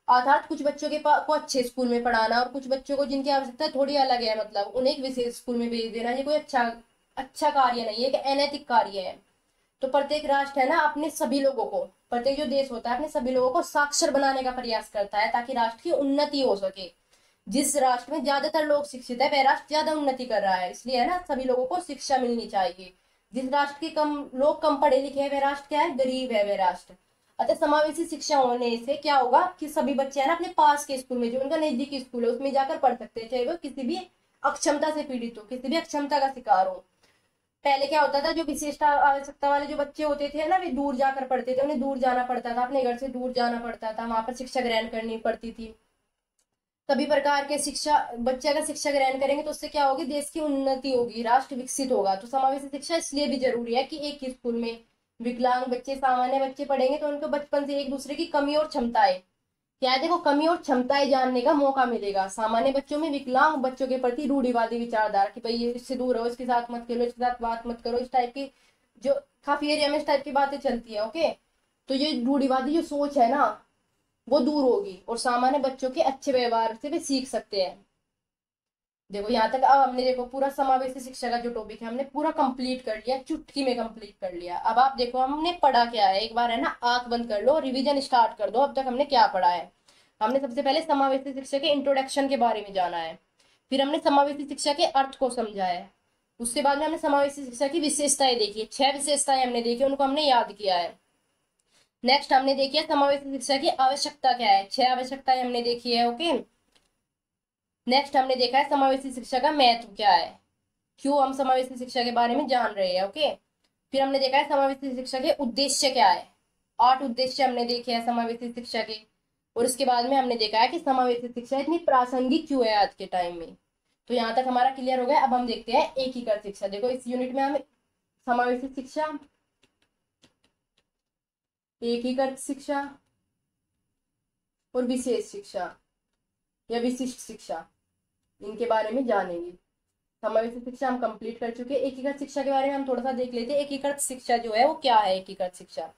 अर्थात कुछ बच्चों के पास को अच्छे स्कूल में पढ़ाना और कुछ बच्चों को जिनकी आवश्यकता थोड़ी अलग है, मतलब उन्हें एक विशेष स्कूल में भेज देना, ये कोई अच्छा कार्य नहीं है, कि अनैतिक कार्य है। तो प्रत्येक राष्ट्र है ना अपने सभी लोगों को, प्रत्येक जो देश होता है अपने सभी लोगों को साक्षर बनाने का प्रयास करता है ताकि राष्ट्र की उन्नति हो सके। जिस राष्ट्र में ज्यादातर लोग शिक्षित है वह राष्ट्र ज्यादा उन्नति कर रहा है, इसलिए है ना सभी लोगों को शिक्षा मिलनी चाहिए। जिस राष्ट्र के लोग कम पढ़े लिखे हैं वह राष्ट्र क्या है, गरीब है वह राष्ट्र। अतः समावेशी शिक्षा होने से क्या होगा कि सभी बच्चे है ना अपने पास के स्कूल में, जो उनका नजदीकी स्कूल है उसमें जाकर पढ़ सकते हैं, चाहे वो किसी भी अक्षमता से पीड़ित हो, किसी भी अक्षमता का शिकार हो। पहले क्या होता था, जो विशेषता आवश्यकता वाले जो बच्चे होते थे ना, वे दूर जाकर पढ़ते थे, उन्हें दूर जाना पड़ता था, अपने घर से दूर जाना पड़ता था, वहां पर शिक्षा ग्रहण करनी पड़ती थी। सभी प्रकार के शिक्षा, बच्चे अगर शिक्षा ग्रहण करेंगे तो उससे क्या होगी, देश की उन्नति होगी, राष्ट्र विकसित होगा। तो समावेशी शिक्षा इसलिए भी जरूरी है कि एक ही स्कूल में विकलांग बच्चे, सामान्य बच्चे पढ़ेंगे तो उनको बचपन से एक दूसरे की कमी और क्षमताएं, क्या है देखो, कमी और क्षमताएं जानने का मौका मिलेगा। सामान्य बच्चों में विकलांग बच्चों के प्रति रूढ़िवादी विचारधारा कि भाई ये इससे दूर रहो, इसके साथ मत खेलो, इसके साथ बात मत करो, इस टाइप की जो काफी एरिया में इस टाइप की बातें चलती है। ओके, तो ये रूढ़िवादी जो सोच है ना वो दूर होगी और सामान्य बच्चों के अच्छे व्यवहार से भी सीख सकते हैं। देखो यहाँ तक अब हमने देखो पूरा समावेशी शिक्षा का जो टॉपिक है हमने पूरा कंप्लीट कर लिया, चुटकी में कंप्लीट कर लिया। अब आप देखो हमने पढ़ा क्या है, एक बार है ना आंख बंद कर लो, रिवीजन स्टार्ट कर दो, अब तक हमने क्या पढ़ा है। हमने सबसे पहले समावेशी शिक्षा के इंट्रोडक्शन के बारे में जाना है, फिर हमने समावेशी शिक्षा के अर्थ को समझा है, उसके बाद में हमने समावेशी शिक्षा की विशेषताएं देखी, 6 विशेषताएं हमने देखी, उनको हमने याद किया है। नेक्स्ट हमने देखी है समावेशी शिक्षा की आवश्यकता क्या है, 6 आवश्यकताएं हमने देखी है। ओके, नेक्स्ट हमने देखा है समावेशी शिक्षा का महत्व क्या है, क्यों हम समावेशी शिक्षा के बारे में जान रहे हैं। ओके, फिर हमने देखा है समावेशी शिक्षा के उद्देश्य क्या है, 8 उद्देश्य हमने देखे हैं समावेशी शिक्षा के। और उसके बाद में हमने देखा है कि समावेशी शिक्षा इतनी प्रासंगिक क्यों है आज के टाइम में। तो यहाँ तक हमारा क्लियर हो गया। अब हम देखते हैं एकीकृत शिक्षा। देखो इस यूनिट में हम समावेशी शिक्षा, एकीकृत शिक्षा और विशेष शिक्षा या विशिष्ट शिक्षा, इनके बारे में जानेंगे। समावेशी शिक्षा हम कंप्लीट कर चुके हैं। एकीकृत शिक्षा के बारे में हम थोड़ा सा देख लेते हैं। एकीकृत शिक्षा जो है वो क्या है। एकीकृत शिक्षा,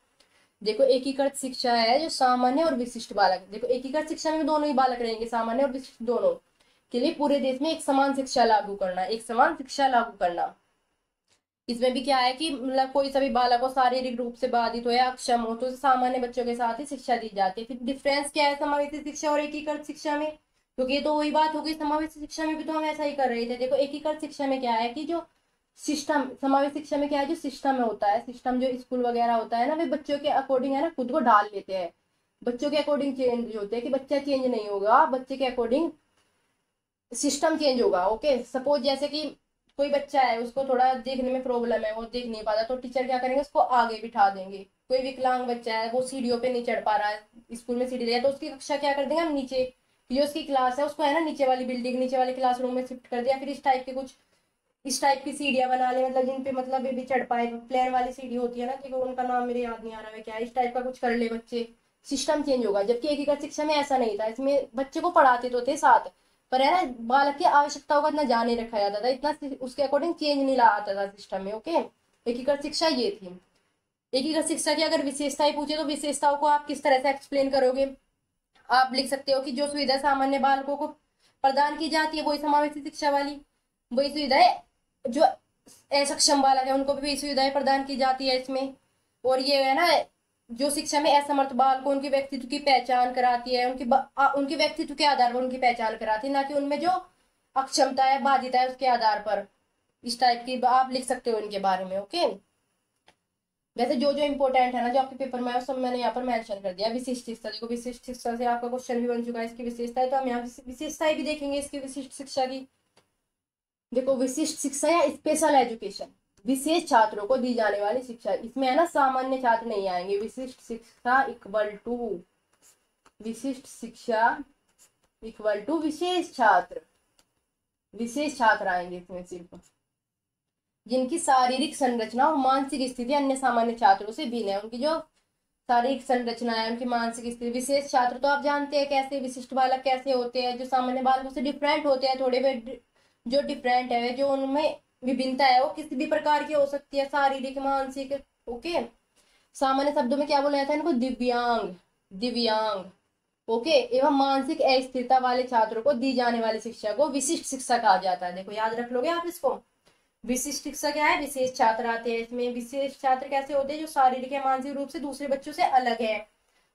देखो एकीकृत शिक्षा है जो सामान्य और विशिष्ट बालक, देखो एकीकृत शिक्षा में दोनों ही बालक रहेंगे, सामान्य और विशिष्ट दोनों के लिए पूरे देश में एक समान शिक्षा लागू करना, एक समान शिक्षा लागू करना। इसमें भी क्या है कि मतलब कोई सभी बालक को शारीरिक रूप से बाधित हो या अक्षम हो तो सामान्य बच्चों के साथ ही शिक्षा दी जाती है। फिर डिफरेंस क्या है समावेशी शिक्षा और एकीकृत शिक्षा में, क्योंकि ये तो वही बात होगी, समावेशी शिक्षा में भी तो हम ऐसा ही कर रहे थे। देखो एकीकृत शिक्षा में क्या है कि जो सिस्टम, समावेशी शिक्षा में क्या है जो सिस्टम में होता है, सिस्टम जो स्कूल वगैरह होता है ना, वे बच्चों के अकॉर्डिंग है ना खुद को ढाल लेते हैं, बच्चों के अकॉर्डिंग चेंज होते हैं, कि बच्चा चेंज नहीं होगा, बच्चे के अकॉर्डिंग सिस्टम चेंज होगा। ओके, सपोज जैसे कि कोई बच्चा है उसको थोड़ा देखने में प्रॉब्लम है, वो देख नहीं पाता, तो टीचर क्या करेंगे उसको आगे बिठा देंगे। कोई विकलांग बच्चा है वो सीढ़ियों पे नहीं चढ़ पा रहा है, स्कूल में सीढ़ी है तो उसकी कक्षा क्या कर देंगे हम नीचे, जो उसकी क्लास है उसको है ना नीचे वाली बिल्डिंग, नीचे वाले क्लासरूम में शिफ्ट कर दिया। फिर इस टाइप के कुछ इस टाइप की सीढ़ियां बना ले, मतलब जिन पे मतलब ये भी चढ़ पाए, प्लेन वाली सीढ़ी होती है ना, कि उनका नाम मेरे याद नहीं आ रहा है क्या, इस टाइप का कुछ कर ले बच्चे, सिस्टम चेंज होगा। जबकि एकीकृत शिक्षा में ऐसा नहीं था, इसमें बच्चे को पढ़ाते तो थे साथ, पर है ना बालक की आवश्यकताओं का इतना ध्यान नहीं रखा जाता था, इतना उसके अकॉर्डिंग चेंज नहीं ला आता था सिस्टम में। ओके, एकीकृत शिक्षा ये थी। एकीकृत शिक्षा की अगर विशेषताएं पूछे तो विशेषताओं को आप किस तरह से एक्सप्लेन करोगे। आप लिख सकते हो कि जो सुविधा सामान्य बालकों को प्रदान की जाती है वही समावेशी शिक्षा वाली, वही सुविधाएं जो असक्षम बालक है उनको भी सुविधाएं प्रदान की जाती है इसमें। और ये है ना जो शिक्षा में असमर्थ बालक को उनके व्यक्तित्व की पहचान कराती है, उनके व्यक्तित्व के आधार पर उनकी पहचान कराती है, ना कि उनमें जो अक्षमता है बाधिता है उसके आधार पर। इस टाइप की आप लिख सकते हो इनके बारे में। ओके, वैसे जो जो इंपॉर्टेंट है ना जो आपके पेपर में है सब मैंने यहाँ पर मेंशन कर दिया। विशिष्ट शिक्षा, देखो विशिष्ट शिक्षा से आपका क्वेश्चन भी बन चुका है इसकी विशेषताएं, तो हम यहाँ विशेषताएं भी देखेंगे इसकी विशिष्ट शिक्षा की। देखो विशिष्ट शिक्षा या स्पेशल एजुकेशन, विशेष छात्रों को दी जाने वाली शिक्षा, इसमें है ना सामान्य छात्र नहीं आएंगे। विशिष्ट शिक्षा इक्वल टू विशिष्ट शिक्षा इक्वल टू विशेष छात्र, विशेष छात्र आएंगे इसमें सिर्फ जिनकी शारीरिक संरचना और मानसिक स्थिति अन्य सामान्य छात्रों से भिन्न है। उनकी जो शारीरिक संरचना है, उनकी मानसिक स्थिति, विशेष छात्र तो आप जानते हैं कैसे, विशिष्ट बालक कैसे होते हैं, जो सामान्य बालकों से डिफरेंट होते हैं, थोड़े बहुत जो डिफरेंट है, जो उनमें विभिन्नता है वो किसी भी प्रकार की हो सकती है, शारीरिक मानसिक। ओके, सामान्य शब्दों में क्या बोला जाता है इनको, दिव्यांग, दिव्यांग। ओके, एवं मानसिक अस्थिरता वाले छात्रों को दी जाने वाली शिक्षा को विशिष्ट शिक्षा कहा जाता है। देखो याद रख लोगे आप इसको। विशिष्ट शिक्षा क्या है, विशेष छात्र आते हैं इसमें। विशेष छात्र कैसे होते हैं, जो शारीरिक या मानसिक रूप से दूसरे बच्चों से अलग है।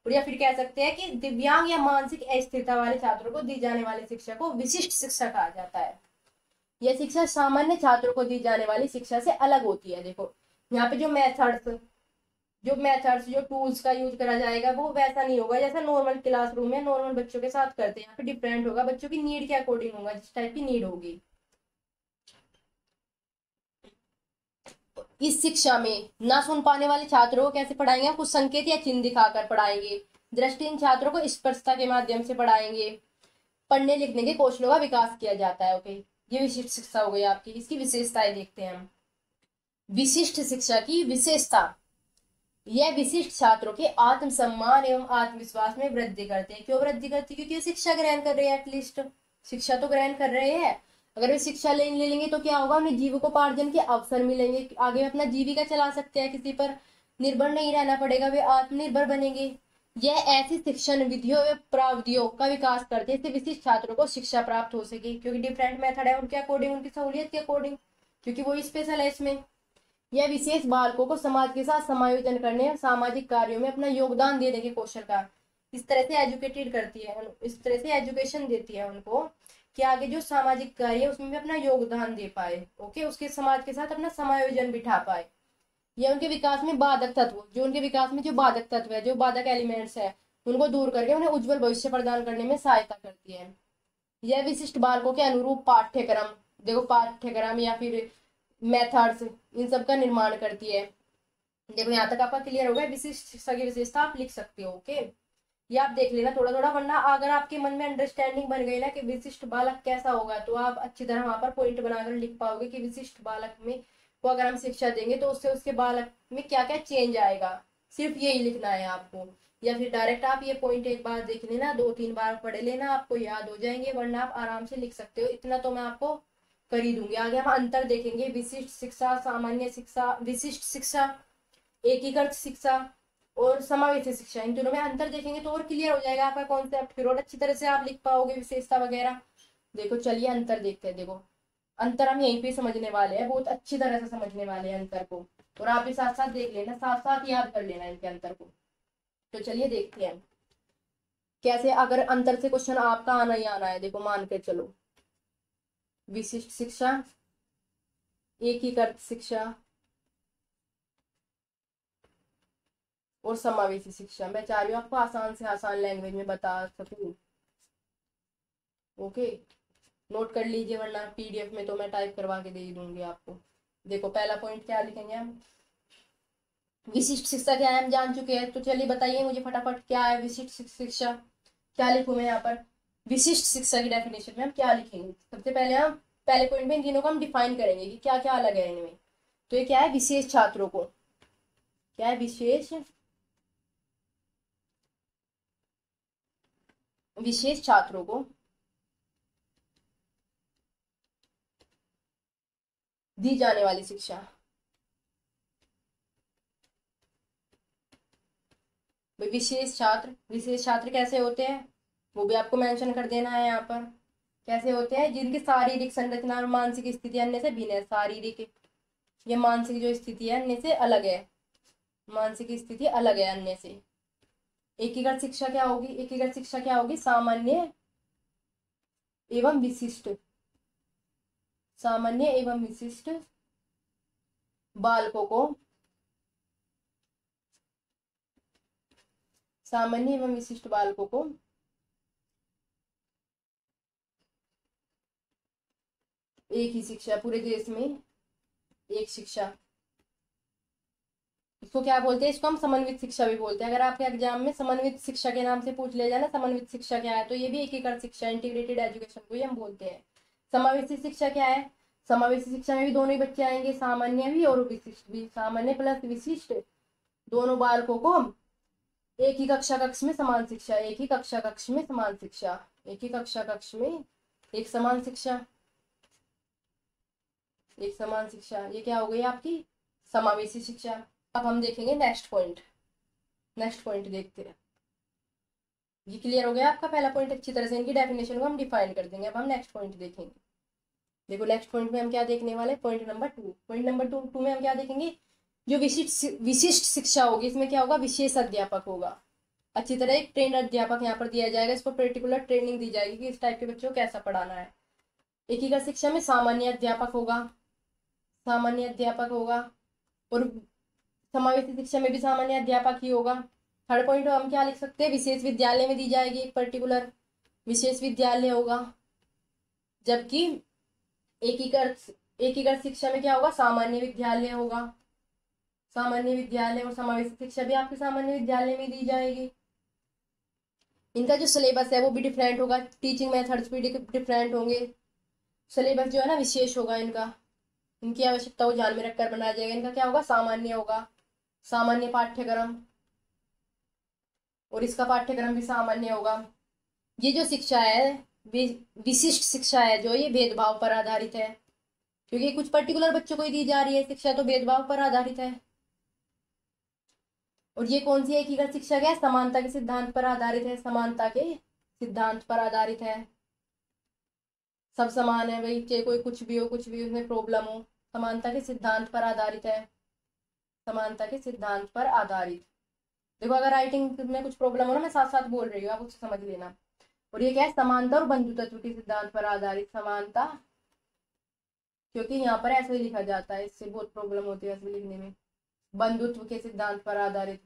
और या फिर कह सकते हैं कि दिव्यांग या मानसिक अस्थिरता वाले छात्रों को दी जाने वाली शिक्षा को विशिष्ट शिक्षा कहा जाता है। यह शिक्षा सामान्य छात्रों को दी जाने वाली शिक्षा से अलग होती है। देखो यहाँ पे जो टूल्स का यूज करा जाएगा वो वैसा नहीं होगा जैसा नॉर्मल क्लासरूम में नॉर्मल बच्चों के साथ करते हैं। यहाँ पे डिफरेंट होगा, बच्चों की नीड के अकॉर्डिंग होगा, जिस टाइप की नीड होगी। इस शिक्षा में ना सुन पाने वाले छात्रों को कैसे पढ़ाएंगे, कुछ संकेत या चिन्ह दिखाकर पढ़ाएंगे। दृष्टिहीन छात्रों को स्पर्शता के माध्यम से पढ़ाएंगे। पढ़ने लिखने के कौशलों का विकास किया जाता है। ओके, ये विशिष्ट शिक्षा हो गई आपकी। इसकी विशेषताएं देखते हैं हम। विशिष्ट शिक्षा की विशेषता, यह विशिष्ट छात्रों के आत्मसम्मान एवं आत्मविश्वास में वृद्धि करते हैं। क्यों वृद्धि करती है, क्योंकि शिक्षा ग्रहण कर रहे हैं, एटलीस्ट शिक्षा तो ग्रहण कर रहे हैं। अगर वे शिक्षा ले लेंगे तो क्या होगा, उन्हें जीविकोपार्जन के अवसर मिलेंगे, आगे अपना जीविका चला सकते हैं, किसी पर निर्भर नहीं रहना पड़ेगा, वे आत्मनिर्भर बनेंगे। यह ऐसी शिक्षण विधियों व प्राविधियों का विकास करते हैं जिससे विशिष्ट छात्रों को शिक्षा प्राप्त हो सके, क्योंकि डिफरेंट मेथड है उनके अकॉर्डिंग, उनकी सहूलियत के अकॉर्डिंग, क्योंकि वो स्पेशल है इसमें। यह विशेष बालकों को समाज के साथ समायोजन करने और सामाजिक कार्यों में अपना योगदान देने के कौशल का इस तरह से एजुकेटेड करती है, इस तरह से एजुकेशन देती है उनको कि आगे जो सामाजिक कार्य है उसमें भी अपना योगदान दे पाए। ओके, उसके समाज के साथ अपना समायोजन बिठा पाए। या उनके विकास में बाधक तत्व, जो उनके विकास में जो बाधक तत्व है, जो बाधक एलिमेंट्स है, उनको दूर करके उन्हें उज्जवल भविष्य प्रदान करने में सहायता करती है। यह विशिष्ट बालकों के अनुरूप पाठ्यक्रम, देखो पाठ्यक्रम या फिर मेथड्स, इन सब का निर्माण करती है। देखो यहाँ तक आपका क्लियर हो गया। विशिष्ट शिक्षा की विशेषता आप लिख सकते हो। ओके, ये आप देख लेना थोड़ा थोड़ा, वरना अगर आपके मन में अंडरस्टैंडिंग बन गई ना कि विशिष्ट बालक कैसा होगा, तो आप अच्छी तरह वहां पर पॉइंट बनाकर लिख पाओगे कि विशिष्ट बालक में को अगर हम शिक्षा देंगे तो उससे उसके बालक में क्या क्या चेंज आएगा। सिर्फ यही लिखना है आपको, या फिर डायरेक्ट आप ये पॉइंट एक बार देख लेना, 2-3 बार पढ़ लेना, आपको याद हो जाएंगे, वरना आप आराम से लिख सकते हो। इतना तो मैं आपको कर ही दूंगी। आगे हम अंतर देखेंगे, विशिष्ट शिक्षा, सामान्य शिक्षा, विशिष्ट शिक्षा, एकीकृत शिक्षा और समावेशी शिक्षा, इन दोनों में अंतर देखेंगे तो और क्लियर हो जाएगा आपका कॉन्सेप्ट, फिर और अच्छी तरह से आप लिख पाओगे विशेषता वगैरह। देखो चलिए अंतर देखते हैं। देखो अंतर हम यहीं पे समझने वाले हैं, बहुत अच्छी तरह से समझने वाले हैं अंतर को, और आप भी साथ साथ देख लेना, साथ साथ याद कर लेना इनके अंतर को। तो चलिए देखते हैं कैसे, अगर अंतर से क्वेश्चन आपका आना ही आना है। देखो मान के चलो, विशिष्ट शिक्षा, एकीकृत शिक्षा और समावेशी शिक्षा, मैं चाह रही हूँ आपको आसान से आसान लैंग्वेज में बता सकूं। ओके, नोट कर लीजिए, वरना पीडीएफ में तो मैं टाइप करवा के दे ही दूंगी आपको। देखो पहला पॉइंट क्या लिखेंगे हम, विशिष्ट शिक्षा क्या है हम जान चुके हैं, तो चलिए बताइए मुझे फटाफट क्या है विशिष्ट शिक्षा। क्या लिखूं मैं यहाँ पर, विशिष्ट शिक्षा की डेफिनेशन में हम क्या लिखेंगे। सबसे पहले हम पहले पॉइंट में इन तीनों को हम डिफाइन करेंगे कि क्या क्या अलग है इनमें। तो ये क्या है, विशेष छात्रों को, क्या है, विशेष, विशेष छात्रों को दी जाने वाली शिक्षा। विशेष छात्र कैसे होते हैं वो भी आपको मेंशन कर देना है यहाँ पर। कैसे होते हैं, जिनकी शारीरिक संरचना और मानसिक स्थिति अन्य से भिन्न है। शारीरिक या मानसिक जो स्थिति है अन्य से अलग है, मानसिक स्थिति अलग है अन्य से। एकीकृत शिक्षा क्या होगी, एकीकृत शिक्षा क्या होगी, सामान्य एवं विशिष्ट, सामान्य एवं विशिष्ट बालकों को, सामान्य एवं विशिष्ट बालकों को एक ही शिक्षा, पूरे देश में एक शिक्षा। इसको क्या बोलते हैं, इसको हम समन्वित शिक्षा भी बोलते हैं। अगर आपके एग्जाम में समन्वित शिक्षा के नाम से पूछ ले जाना, समन्वित शिक्षा क्या है, तो ये भी एकीकृत शिक्षा, इंटीग्रेटेड एजुकेशन को ही हम बोलते हैं। समावेशी शिक्षा क्या है, समावेशी शिक्षा में भी दोनों ही बच्चे आएंगे, सामान्य भी और विशिष्ट भी। सामान्य प्लस विशिष्ट दोनों बालकों को हम एक ही कक्षा कक्ष में समान शिक्षा, एक ही कक्षा कक्ष में समान शिक्षा, एक ही कक्षा कक्ष में एक समान शिक्षा, एक समान शिक्षा, ये क्या हो गई आपकी समावेशी शिक्षा। अब हम देखेंगे नेक्स्ट पॉइंट, नेक्स्ट पॉइंट देखते हैं। ये क्लियर हो गया आपका पहला पॉइंट, अच्छी तरह से इनकी डेफिनेशन को हम डिफाइन कर देंगे। अब हम नेक्स्ट पॉइंट देखेंगे। देखो नेक्स्ट पॉइंट में हम क्या देखने वाले, point number 2। Point number two में हम क्या देखेंगे, जो विशिष्ट शिक्षा होगी, इसमें क्या होगा, विशेष अध्यापक होगा। अच्छी तरह एक ट्रेंड अध्यापक यहाँ पर दिया जाएगा, इसको पर्टिकुलर ट्रेनिंग दी जाएगी कि इस टाइप के बच्चों को कैसा पढ़ाना है। एकीकृत शिक्षा में सामान्य अध्यापक होगा, सामान्य अध्यापक होगा, और समावेशी शिक्षा में भी सामान्य अध्यापक ही होगा। थर्ड पॉइंट हम क्या लिख सकते हैं, विशेष विद्यालय में दी जाएगी, एक पर्टिकुलर विशेष विद्यालय होगा। जबकि एकीकृत शिक्षा में क्या होगा, सामान्य विद्यालय होगा, सामान्य विद्यालय, और समावेशी शिक्षा भी आपके सामान्य विद्यालय में दी जाएगी। इनका जो सिलेबस है वो भी डिफरेंट होगा, टीचिंग मेथड्स भी डिफरेंट होंगे। सिलेबस जो है ना विशेष होगा इनका, इनकी आवश्यकता को ध्यान में रखकर बनाया जाएगा। इनका क्या होगा, सामान्य होगा, सामान्य पाठ्यक्रम, और इसका पाठ्यक्रम भी सामान्य होगा। ये जो शिक्षा है, विशिष्ट शिक्षा है जो, ये भेदभाव पर आधारित है, क्योंकि कुछ पर्टिकुलर बच्चों को ही दी जा रही है शिक्षा, तो भेदभाव पर आधारित है। और ये कौन सी एकीकृत शिक्षा है, समानता के सिद्धांत पर आधारित है, समानता के सिद्धांत पर आधारित है। सब समान है भाई, चाहे कोई कुछ भी हो, कुछ भी उसमें प्रॉब्लम हो, समानता के सिद्धांत पर आधारित है, समानता के सिद्धांत पर आधारित। देखो अगर राइटिंग में कुछ प्रॉब्लम हो ना, मैं साथ साथ बोल रही हूँ, आप उससे समझ लेना। और ये क्या है, समानता और बंधुत्व के सिद्धांत पर आधारित। समानता, क्योंकि यहाँ पर ऐसे ही लिखा जाता है, इससे बहुत प्रॉब्लम होती है ऐसे लिखने में। बंधुत्व के सिद्धांत पर आधारित।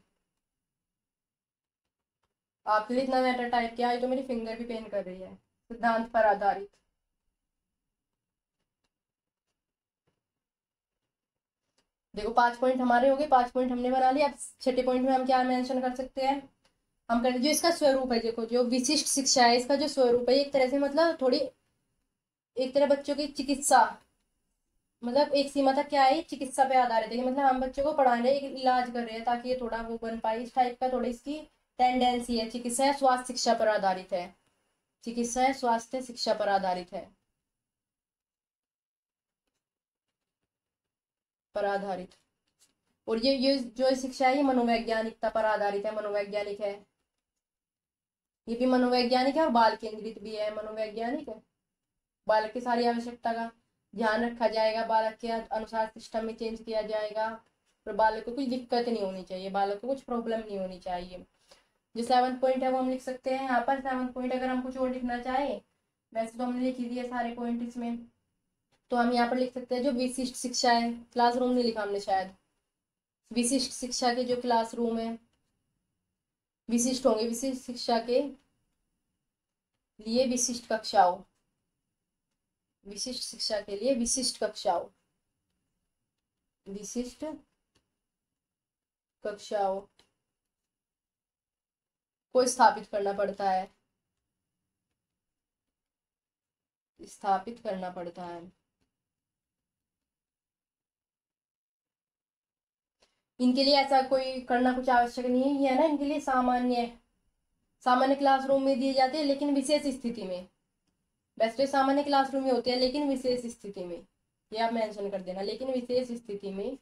आपके लिए इतना मैटर टाइप किया है तो मेरी फिंगर भी पेन कर रही है। सिद्धांत पर आधारित। देखो 5 पॉइंट हमारे हो गए, 5 पॉइंट हमने बना लिया। अब छठे पॉइंट में हम क्या मेंशन कर सकते हैं, हम करते जो इसका स्वरूप है। देखो जो विशिष्ट शिक्षा है, इसका जो स्वरूप है एक तरह से मतलब थोड़ी, एक तरह बच्चों की चिकित्सा, मतलब एक सीमा तक क्या है, चिकित्सा पे आधारित है कि मतलब हम बच्चों को पढ़ा रहे हैं, एक इलाज कर रहे हैं ताकि ये थोड़ा वो बन पाए, इस टाइप का थोड़ी इसकी टेंडेंसी है। चिकित्सा है स्वास्थ्य शिक्षा पर आधारित है। चिकित्सा है स्वास्थ्य शिक्षा पर आधारित है, पर आधारित। और ये जो शिक्षा है ये मनोवैज्ञानिकता पर आधारित है, मनोवैज्ञानिक है। ये भी मनोवैज्ञानिक है और बाल केंद्रित भी है, मनोवैज्ञानिक है। बालक की सारी आवश्यकता का ध्यान रखा जाएगा, बालक के अनुसार सिस्टम में चेंज किया जाएगा, और बालक को कुछ दिक्कत नहीं होनी चाहिए, बालक को कुछ प्रॉब्लम नहीं होनी चाहिए। जो 7th पॉइंट है वो हम लिख सकते हैं यहाँ पर। 7th पॉइंट अगर हम कुछ और लिखना चाहें, वैसे तो हमने लिख ही दिए सारे पॉइंट इसमें, तो हम यहाँ पर लिख सकते हैं जो विशिष्ट शिक्षा है। क्लासरूम नहीं लिखा हमने शायद। विशिष्ट शिक्षा के जो क्लासरूम है विशिष्ट होंगे, विशिष्ट शिक्षा के लिए विशिष्ट कक्षाओं, विशिष्ट शिक्षा के लिए विशिष्ट कक्षाओं, विशिष्ट कक्षाओं को स्थापित करना पड़ता है, स्थापित करना पड़ता है। इनके लिए ऐसा कोई करना कुछ आवश्यक नहीं है, ये है ना इनके लिए सामान्य, सामान्य क्लासरूम में दिए जाते हैं लेकिन विशेष स्थिति में। वैसे तो सामान्य क्लासरूम में होते हैं लेकिन विशेष स्थिति में, ये आप मेंशन कर देना, लेकिन विशेष स्थिति में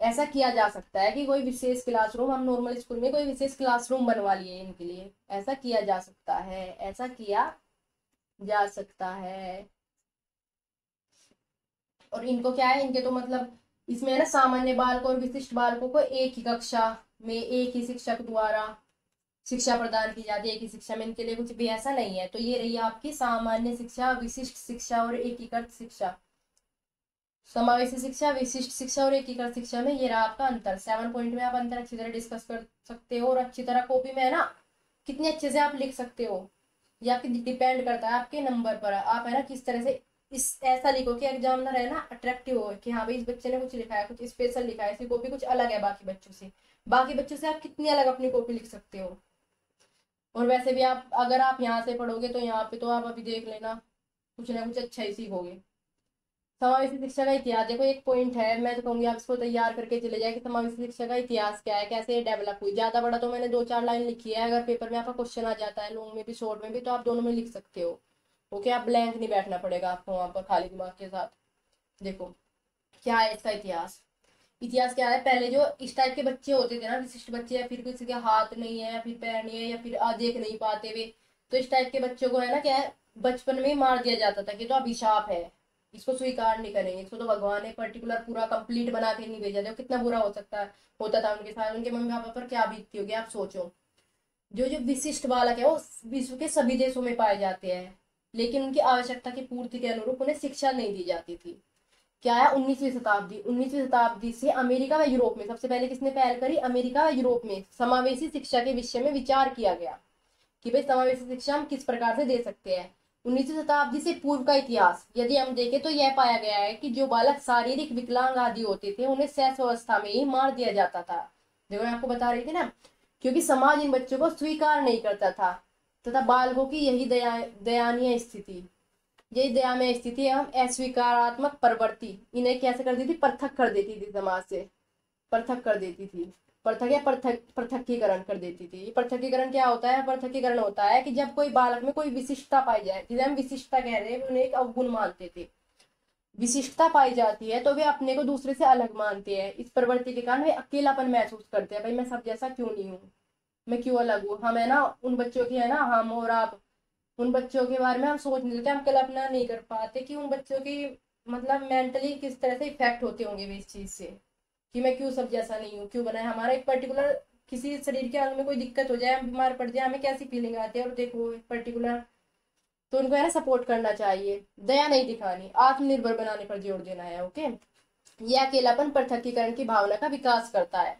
ऐसा किया जा सकता है कि कोई विशेष क्लासरूम, हम नॉर्मल स्कूल में कोई विशेष क्लासरूम बनवा लिए इनके लिए, ऐसा किया जा सकता है, ऐसा किया जा सकता है। और इनको क्या है, इनके तो मतलब इसमें है ना सामान्य बालकों और विशिष्ट बालकों को एक ही कक्षा में एक ही शिक्षक द्वारा शिक्षा प्रदान की जाती है, एक ही शिक्षा में। इनके लिए कुछ भी ऐसा नहीं है। तो ये रही आपकी सामान्य शिक्षा, विशिष्ट शिक्षा और एकीकृत शिक्षा। समावेशी शिक्षा, विशिष्ट शिक्षा और एकीकृत शिक्षा में ये रहा आपका अंतर। 7 पॉइंट में आप अंतर अच्छी तरह डिस्कस कर सकते हो, और अच्छी तरह कॉपी में है ना कितने अच्छे से आप लिख सकते हो, ये आपकी डिपेंड करता है आपके नंबर पर। आप है ना किस तरह से इस ऐसा लिखो कि एग्जामिनर है ना अट्रैक्टिव हो कि हाँ भाई इस बच्चे ने कुछ लिखा है, कुछ स्पेशल लिखा है, इसकी कॉपी कुछ अलग है बाकी बच्चों से। बाकी बच्चों से आप कितनी अलग अपनी कॉपी लिख सकते हो। और वैसे भी आप अगर आप यहाँ से पढ़ोगे तो यहाँ पे तो आप अभी देख लेना कुछ ना कुछ अच्छा ही सीखोगे। समावेशी शिक्षा का इतिहास, देखो एक पॉइंट है, मैं तो कहूंगी आप इसको तैयार करके चले जाए कि समावेशी शिक्षा का इतिहास क्या है, कैसे डेवलप हुई। ज्यादा बड़ा तो मैंने 2-4 लाइन लिखी है, अगर पेपर में आपका क्वेश्चन आ जाता है लॉन्ग में भी शॉर्ट में भी तो आप दोनों में लिख सकते हो। ओके, आप ब्लैंक नहीं बैठना पड़ेगा आपको वहां पर खाली दिमाग के साथ। देखो क्या है इसका इतिहास। इतिहास क्या है, पहले जो इस टाइप के बच्चे होते थे ना, विशिष्ट बच्चे, या फिर किसी के हाथ नहीं है या फिर पैर नहीं है या फिर देख नहीं पाते हुए, तो इस टाइप के बच्चों को है ना क्या है, बचपन में ही मार दिया जाता था कि तो अभिशाप है, इसको स्वीकार नहीं करेंगे, इसको तो भगवान ने पर्टिकुलर पूरा कंप्लीट बना के नहीं भेजा। देखो कितना बुरा हो सकता है, होता था उनके साथ, उनके मम्मी पापा पर क्या बीतती होगी आप सोचो। जो जो विशिष्ट बालक है वो विश्व के सभी देशों में पाए जाते हैं, लेकिन उनकी आवश्यकता की पूर्ति के अनुरूप उन्हें शिक्षा नहीं दी जाती थी। क्या है 19वीं शताब्दी से अमेरिका व यूरोप में, सबसे पहले किसने पहल करी, अमेरिका व यूरोप में समावेशी शिक्षा के विषय में विचार किया गया कि भाई समावेशी शिक्षा हम किस प्रकार से दे सकते हैं। 19वीं शताब्दी से पूर्व का इतिहास यदि हम देखें तो यह पाया गया है कि जो बालक शारीरिक विकलांग आदि होते थे उन्हें शैशव अवस्था में ही मार दिया जाता था। देखो मैं आपको बता रही थी ना, क्योंकि समाज इन बच्चों को स्वीकार नहीं करता था, तथा बालकों की यही दयनीय स्थिति, यही दयामय स्थिति एवं अस्वीकारात्मक प्रवृत्ति इन्हें कैसे कर देती, पृथक कर देती थी, समाज से पृथक कर देती थी। पृथक या पृथकीकरण कर देती थी। पृथकीकरण क्या होता है, पृथकीकरण होता है कि जब कोई बालक में कोई विशिष्टता पाई जाए, जिसे हम विशिष्टता कह रहे हैं, उन्हें एक अवगुण मानते थे, विशिष्टता पाई जाती है तो वे अपने को दूसरे से अलग मानते हैं। इस प्रवृत्ति के कारण वे अकेलापन महसूस करते हैं, भाई मैं सब जैसा क्यों नहीं हूँ, मैं क्यों अलग हूँ। हम है ना उन बच्चों की है ना, हम और आप उन बच्चों के बारे में हम सोच नहीं सकते, हम कल्पना नहीं कर पाते कि उन बच्चों की मतलब मेंटली किस तरह से इफेक्ट होते होंगे वे इस चीज से, कि मैं क्यों सब जैसा नहीं हूँ, क्यों बना है। हमारा एक पर्टिकुलर किसी शरीर के अंग में कोई दिक्कत हो जाए, हम बीमार पड़ जाए, हमें कैसी फीलिंग आती है, और देखो पर्टिकुलर, तो उनको है ना सपोर्ट करना चाहिए, दया नहीं दिखानी, आत्मनिर्भर बनाने पर जोर देना है। ओके, यह अकेलापन पृथकीकरण की भावना का विकास करता है।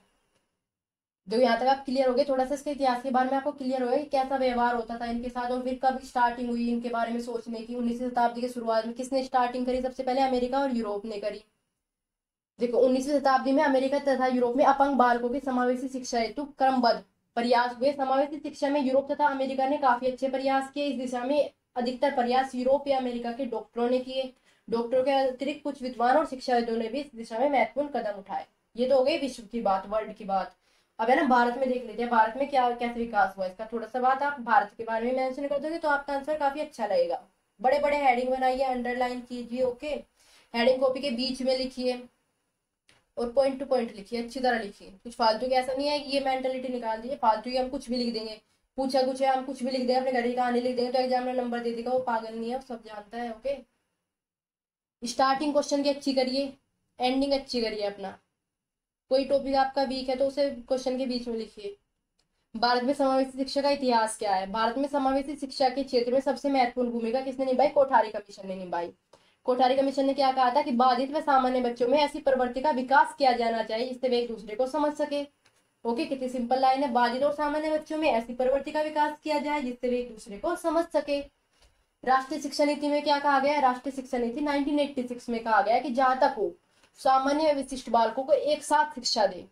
जो यहाँ तक आप क्लियर हो गए, थोड़ा सा इसके इतिहास के बारे में आपको क्लियर हो गया कि कैसा व्यवहार होता था इनके साथ, और फिर कब स्टार्टिंग हुई इनके बारे में सोचने की। 19वीं शताब्दी की शुरुआत में किसने स्टार्टिंग करी? सबसे पहले अमेरिका और यूरोप ने करी। देखो 19वीं शताब्दी में अमेरिका तथा यूरोप में अपंग बालकों की समावेशी शिक्षा हेतु क्रमबद्ध प्रयास हुए। समावेशी शिक्षा में यूरोप तथा अमेरिका ने काफी अच्छे प्रयास किए। इस दिशा में अधिकतर प्रयास यूरोप या अमेरिका के डॉक्टरों ने किए। डॉक्टरों के अतिरिक्त कुछ विद्वान और शिक्षाविदों ने भी इस दिशा में महत्वपूर्ण कदम उठाए। ये तो हो गई विश्व की बात, वर्ल्ड की बात। अब है ना भारत में देख लेते हैं, भारत में क्या कैसे विकास हुआ इसका। थोड़ा सा बात आप भारत के बारे में मेंशन कर दोगे तो आपका आंसर काफी अच्छा लगेगा। बड़े बड़े हेडिंग बनाइए, अंडरलाइन कीजिए। ओके, हेडिंग कॉपी के बीच में लिखिए और पॉइंट टू पॉइंट लिखिए, अच्छी तरह लिखिए। कुछ फालतू की ऐसा नहीं है कि ये मेंटलिटी निकाल दीजिए फालतू की हम कुछ भी लिख देंगे, पूछा कुछ है हम कुछ भी लिख देंगे, अपने घर की कहानी लिख देंगे तो एग्जाम में नंबर दे देगा। वो पागल नहीं है, वो सब जानता है। ओके, स्टार्टिंग क्वेश्चन की अच्छी करिए, एंडिंग अच्छी करिए अपना। कोई टॉपिक आपका वीक है तो उसे क्वेश्चन के बीच में लिखिए। भारत में समावेशी शिक्षा का इतिहास क्या है? भारत में समावेशी शिक्षा के क्षेत्र में सबसे महत्वपूर्ण भूमिका किसने निभाई? कोठारी कमीशन ने निभाई। कोठारी कमीशन ने क्या कहा था कि बाधित व सामान्य बच्चों में ऐसी प्रवृत्ति का विकास किया जाना चाहिए जिससे वे एक दूसरे को समझ सके। ओके, कितनी सिंपल लाइन है। बाधित और सामान्य बच्चों में ऐसी प्रवृत्ति का विकास किया जाए जिससे वे एक दूसरे को समझ सके। राष्ट्रीय शिक्षा नीति में क्या कहा गया है? राष्ट्रीय शिक्षा नीति 1986 में कहा गया है कि जहां तक हो सामान्य विशिष्ट बालकों को एक साथ शिक्षा दे।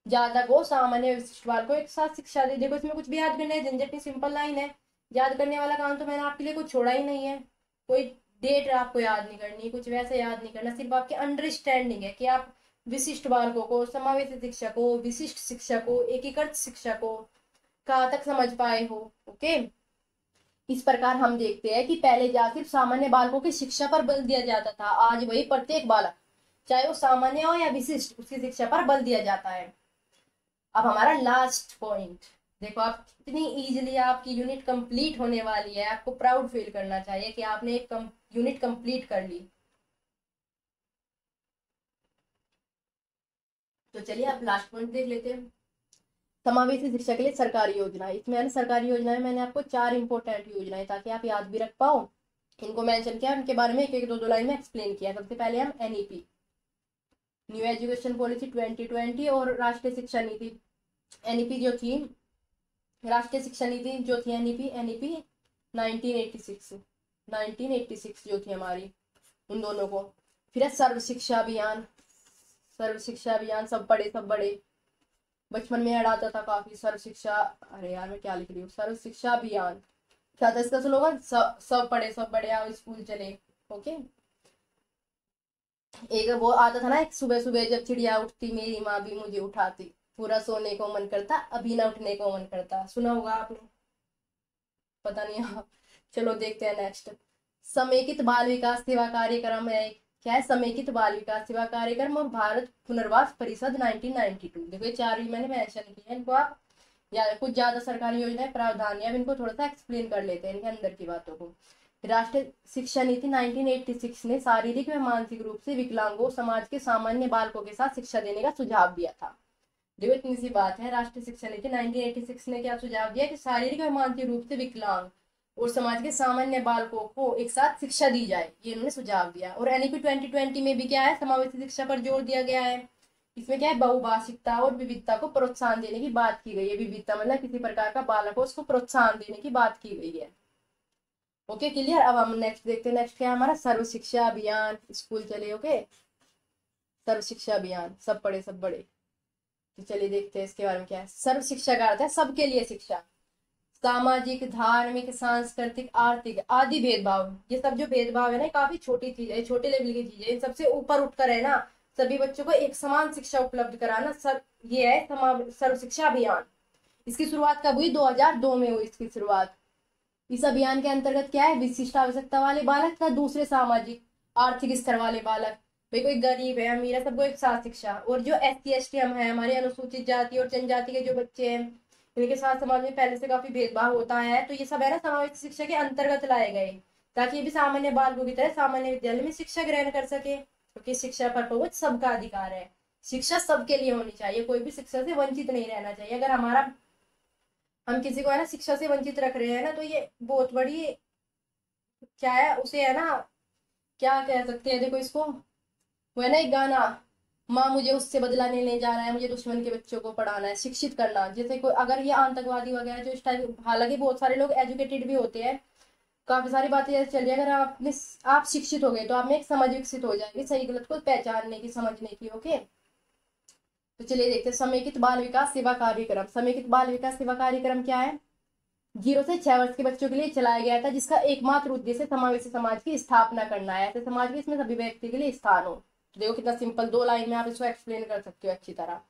जहां तक हो सामान्य विशिष्ट बालकों को एक साथ शिक्षा दे। देखो इसमें कुछ भी याद करना है, झंझट नहीं, सिंपल लाइन है। याद करने वाला काम तो मैंने आपके लिए कुछ छोड़ा ही नहीं है। कोई डेट आपको याद नहीं करनी, कुछ वैसे याद नहीं करना, सिर्फ आपकी अंडरस्टैंडिंग है कि आप विशिष्ट बालकों को, समावेशी शिक्षा को, विशिष्ट शिक्षा को, एकीकृत शिक्षा को कहाँ तक समझ पाए हो। ओके, इस प्रकार हम देखते हैं कि पहले जहाँ सिर्फ सामान्य बालकों की शिक्षा पर बल दिया जाता था, आज वही प्रत्येक बालक चाहे वो सामान्य हो या विशिष्ट, उसकी शिक्षा पर बल दिया जाता है। अब हमारा लास्ट पॉइंट देखो, आप कितनी इजीली आपकी यूनिट कंप्लीट होने वाली है। आपको प्राउड फील करना चाहिए कि आपने एक यूनिट कंप्लीट कर ली। तो चलिए आप लास्ट पॉइंट देख लेते हैं। समावेशी शिक्षा के लिए सरकारी योजना। इसमें सरकारी योजना में मैंने आपको 4 इंपॉर्टेंट योजनाएं, ताकि आप याद भी रख पाओ, इनको मेंशन किया, उनके बारे में एक एक दो लाइन में एक्सप्लेन किया। सबसे पहले हम एनईपी, न्यू एजुकेशन पॉलिसी 2020, और राष्ट्रीय शिक्षा नीति एनईपी जो थी, राष्ट्रीय शिक्षा नीति जो थी एनईपी 1986 जो थी हमारी, उन दोनों को। फिर है सर्व शिक्षा अभियान। सर्व शिक्षा अभियान सब बड़े बचपन में ऐड आता था काफी, सर्व शिक्षा, अरे यार मैं क्या लिख रही हूँ, सर्व शिक्षा अभियान। क्या था इसका स्लोगन? सब बड़े आओ स्कूल चले। ओके, एक वो आता था ना, एक सुबह सुबह जब चिड़िया उठती मेरी माँ भी मुझे उठाती, पूरा सोने को मन करता अभी ना उठने को मन करता। सुना होगा आपने, पता नहीं। हाँ, चलो देखते हैं नेक्स्ट। समेकित बाल विकास सेवा कार्यक्रम है। क्या है? समेकित बाल विकास सेवा कार्यक्रम और भारत पुनर्वास परिषद 1992। देखो ये 4 मैंने मेंशन किए हैं, इनको आप या कुछ ज्यादा सरकारी योजनाएं प्रावधान है, इनको थोड़ा सा एक्सप्लेन कर लेते हैं इनके अंदर की बातों को। राष्ट्रीय शिक्षा नीति 1986 ने शारीरिक व मानसिक रूप से विकलांगों समाज के सामान्य बालकों के साथ शिक्षा देने का सुझाव दिया था। देखो इतनी सी बात है, राष्ट्रीय शिक्षा नीति 1986 ने क्या सुझाव दिया कि शारीरिक व मानसिक रूप से विकलांग और समाज के सामान्य बालकों को एक साथ शिक्षा दी जाए, ये इन्होंने सुझाव दिया। और एनईपी 2020 में भी क्या है? समावेशी शिक्षा पर जोर दिया गया है। इसमें क्या है? बहुभाषिकता और विविधता को प्रोत्साहन देने की बात की गई है। विविधता मतलब किसी प्रकार का बालक हो उसको प्रोत्साहन देने की बात की गई है। Okay clear. अब हम नेक्स्ट देखते हैं। नेक्स्ट क्या है हमारा? सर्व शिक्षा अभियान, स्कूल चले। ओके, सर्व शिक्षा अभियान सब बड़े। तो चलिए देखते हैं इसके बारे में क्या है। सर्व शिक्षा का अर्थ है सबके लिए शिक्षा। सामाजिक, धार्मिक, सांस्कृतिक, आर्थिक आदि भेदभाव, ये सब जो भेदभाव है ना, काफी छोटी चीज है, छोटे लेवल की चीज है। इन सबसे ऊपर उठकर है ना सभी बच्चों को एक समान शिक्षा उपलब्ध कराना, सर ये है सर्व शिक्षा अभियान। इसकी शुरुआत कब हुई? 2002 में हुई इसकी शुरुआत। इस अभियान के अंतर्गत क्या है? विशिष्ट आवश्यकता वाले बालक तथा दूसरे सामाजिक आर्थिक स्तर वाले बालक, भाई कोई गरीब है अमीर है सबको एक साथ शिक्षा। और जो SC ST हम है, हमारे अनुसूचित जाति और जनजाति के जो बच्चे हैं, इनके साथ समाज में पहले से काफी भेदभाव होता है, तो ये सब है ना समावेशी शिक्षा के अंतर्गत लाए गए, ताकि ये भी सामान्य बालकों की तरह सामान्य विद्यालय में शिक्षा ग्रहण कर सके, क्योंकि शिक्षा पर पहुंच सबका अधिकार है। शिक्षा सबके लिए होनी चाहिए, कोई भी शिक्षा से वंचित नहीं रहना चाहिए। अगर हम किसी को है ना शिक्षा से वंचित रख रहे हैं ना, तो ये बहुत बड़ी क्या है, उसे है ना क्या कह सकते हैं, देखो इसको, वो है ना एक गाना, माँ मुझे उससे बदला नहीं लेने जा रहा है, मुझे दुश्मन के बच्चों को पढ़ाना है, शिक्षित करना। जैसे कोई अगर ये आतंकवादी वगैरह जो इस टाइप, हालांकि बहुत सारे लोग एजुकेटेड भी होते हैं, काफी सारी बातें जैसे चलिए, अगर आप शिक्षित हो गए तो आप में एक समझ विकसित हो जाएगी सही गलत को पहचानने की, समझने की। ओके, तो चलिए देखते हैं समेकित बाल विकास सेवा कार्यक्रम। समेकित बाल विकास सेवा कार्यक्रम क्या है? 0 से 6 वर्ष के बच्चों के लिए चलाया गया था, जिसका एकमात्र उद्देश्य समावेशी समाज की स्थापना करना है, ऐसे समाज के इसमें सभी व्यक्ति के लिए स्थान हो। तो देखो कितना सिंपल, 2 लाइन में आप इसको एक्सप्लेन कर सकते हो अच्छी तरह।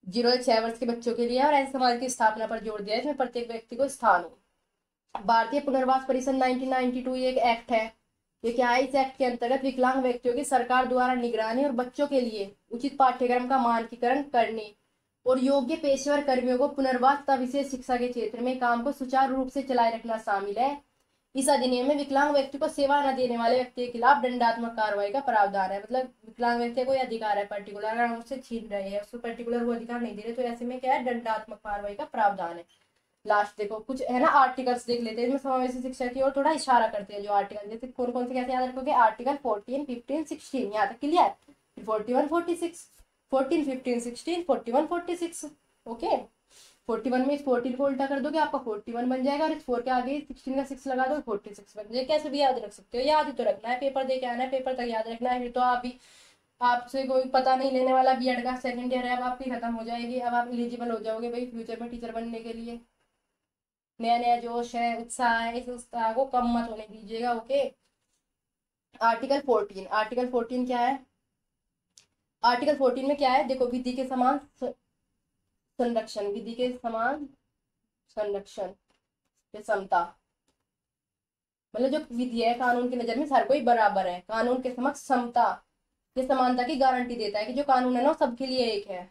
0 से 6 वर्ष के बच्चों के लिए और ऐसे समाज की स्थापना पर जोर दिया है, इसमें प्रत्येक व्यक्ति को स्थान हो। भारतीय पुनर्वास परिषद 1992 ये एक एक्ट है। ये क्या है? इस एक्ट के अंतर्गत विकलांग व्यक्तियों की सरकार द्वारा निगरानी और बच्चों के लिए उचित पाठ्यक्रम का मानकीकरण करने और योग्य पेशेवर कर्मियों को पुनर्वास तथा विशेष शिक्षा के क्षेत्र में काम को सुचारू रूप से चलाए रखना शामिल है। इस अधिनियम में विकलांग व्यक्ति को सेवा न देने वाले व्यक्ति के खिलाफ दंडात्मक कार्रवाई का प्रावधान है। मतलब विकलांग व्यक्ति को अधिकार है पर्टिकुलर, अगर हम उससे छीन रहे हैं, उसको पर्टिकुलर वो अधिकार नहीं दे रहे, तो ऐसे में क्या है, दंडात्मक कार्रवाई का प्रावधान है। लास्ट देखो कुछ है ना आर्टिकल्स देख लेते हैं, इसमें समावेशी शिक्षा की ओर थोड़ा इशारा करते हैं जो आर्टिकल, जैसे कौन कौन से कैसे याद रखोगे, आर्टिकल 14, 15, 16 यहाँ तक क्लियर, 41, 46, 14, 15, 16, 41, 46। ओके, 41 में इस 14 को उल्टा कर दोगे आपका 41 बन जाएगा, और इस 4 के आगे 16 का 6 लगा दो 46 बन जाएगा। कैसे भी याद रख सकते हो, याद ही तो रखना है, पेपर दे के आना है, पेपर तक याद रखना है, फिर तो आप भी, आपसे कोई पता नहीं लेने वाला। बीएड का सेकंड ईयर है अब आपकी खत्म हो जाएगी, अब आप एलिजिबल हो जाओगे भाई फ्यूचर में टीचर बनने के लिए। नया नया जोश है, उत्साह है, इस उत्साह को कम मत होने दीजिएगा। ओके, आर्टिकल 14, आर्टिकल 14 क्या है? आर्टिकल 14 में क्या है, देखो, विधि के समान संरक्षण, विधि के समान संरक्षण के समता, मतलब जो विधि है कानून की नजर में हर कोई बराबर है, कानून के समक्ष समता ये समानता की गारंटी देता है कि जो कानून है ना वो सबके लिए एक है,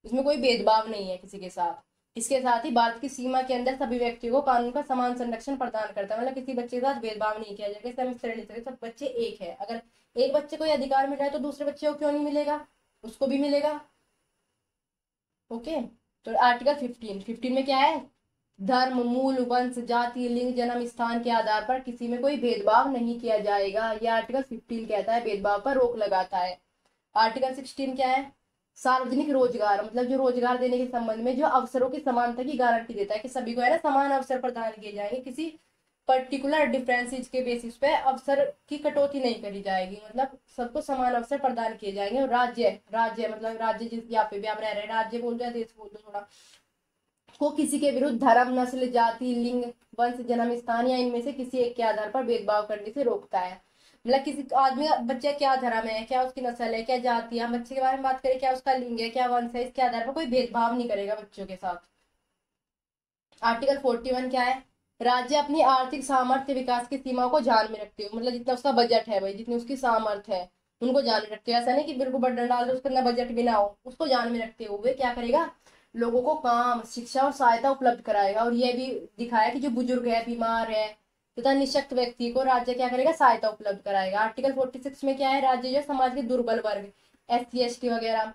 इसमें कोई भेदभाव नहीं है किसी के साथ। इसके साथ ही भारत की सीमा के अंदर सभी व्यक्तियों को कानून का समान संरक्षण प्रदान करता है, मतलब किसी बच्चे के साथ भेदभाव नहीं किया जाएगा, सब बच्चे एक है। अगर एक बच्चे को अधिकार मिल रहा है तो दूसरे बच्चे को क्यों नहीं मिलेगा, उसको भी मिलेगा। ओके, तो आर्टिकल 15 में क्या है, धर्म, मूल, वंश, जाति, लिंग, जन्म स्थान के आधार पर किसी में कोई भेदभाव नहीं किया जाएगा, यह आर्टिकल 15 कहता है, भेदभाव पर रोक लगाता है। आर्टिकल 16 क्या है, सार्वजनिक रोजगार, मतलब जो रोजगार देने के संबंध में जो अवसरों की समानता की गारंटी देता है कि सभी को है ना समान अवसर प्रदान किए जाएंगे, किसी पर्टिकुलर डिफरेंसेस के बेसिस पे अवसर की कटौती नहीं करी जाएगी, मतलब सबको समान अवसर प्रदान किए जाएंगे। और राज्य, राज्य मतलब राज्य जिस यहाँ पे भी आप रह रहे हैं, राज्य बोल दो या देश बोल दो थोड़ा, को किसी के विरुद्ध धर्म, नस्ल, जाति, लिंग, वंश, जन्म स्थान या इनमें से किसी एक के आधार पर भेदभाव करने से रोकता है। मतलब किसी आदमी बच्चे क्या धर्म है, क्या उसकी नस्ल है, क्या जाति है, बच्चे के बारे में बात करें, क्या उसका लिंग है, क्या वंश है, इसके आधार पर कोई भेदभाव नहीं करेगा बच्चों के साथ। आर्टिकल 41 क्या है, राज्य अपनी आर्थिक सामर्थ्य विकास की सीमाओं को ध्यान में रखते हो, मतलब जितना उसका बजट है भाई, जितनी उसकी सामर्थ्य है उनको ध्यान में रखते हो। ऐसा नहीं कि बिल्कुल बटन डाल दो उसके अंदर बजट भी ना हो, उसको ध्यान में रखते हुए क्या करेगा, लोगों को काम, शिक्षा और सहायता उपलब्ध कराएगा। और यह भी दिखाया कि जो बुजुर्ग है, बीमार है तथा निःशक्त व्यक्ति को राज्य क्या करेगा, सहायता उपलब्ध कराएगा। आर्टिकल 46 में क्या है, राज्य जो समाज के दुर्बल वर्ग, SC ST वगैरह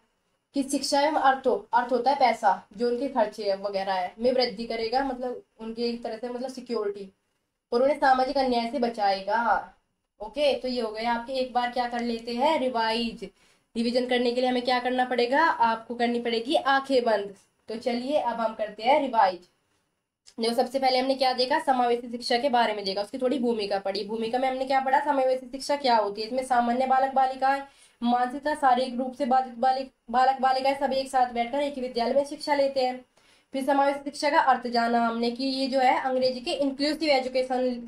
की शिक्षा एवं अर्थ होता है पैसा, जो उनके खर्चे वगैरह है में वृद्धि करेगा, मतलब उनके एक तरह से मतलब सिक्योरिटी, और उन्हें सामाजिक अन्याय से बचाएगा। ओके, तो ये हो गया आपके, एक बार क्या कर लेते हैं, रिवाइज। रिवीजन करने के लिए हमें क्या करना पड़ेगा, आपको करनी पड़ेगी आंखें बंद। तो चलिए अब हम करते हैं रिवाइज। जो सबसे पहले हमने क्या देखा, समावेशी शिक्षा के बारे में देखा, उसकी थोड़ी भूमिका पढ़ी। भूमिका में हमने क्या पढ़ा, समावेशी शिक्षा क्या होती है, इसमें सामान्य बालक बालिकाएं, मानसिक तथा शारीरिक रूप से बाधित बालक बालिकाएं सभी एक साथ बैठकर एक ही विद्यालय में शिक्षा लेते हैं। फिर समावेशी शिक्षा का अर्थ जाना हमने कि ये जो है अंग्रेजी के इंक्लूसिव एजुकेशन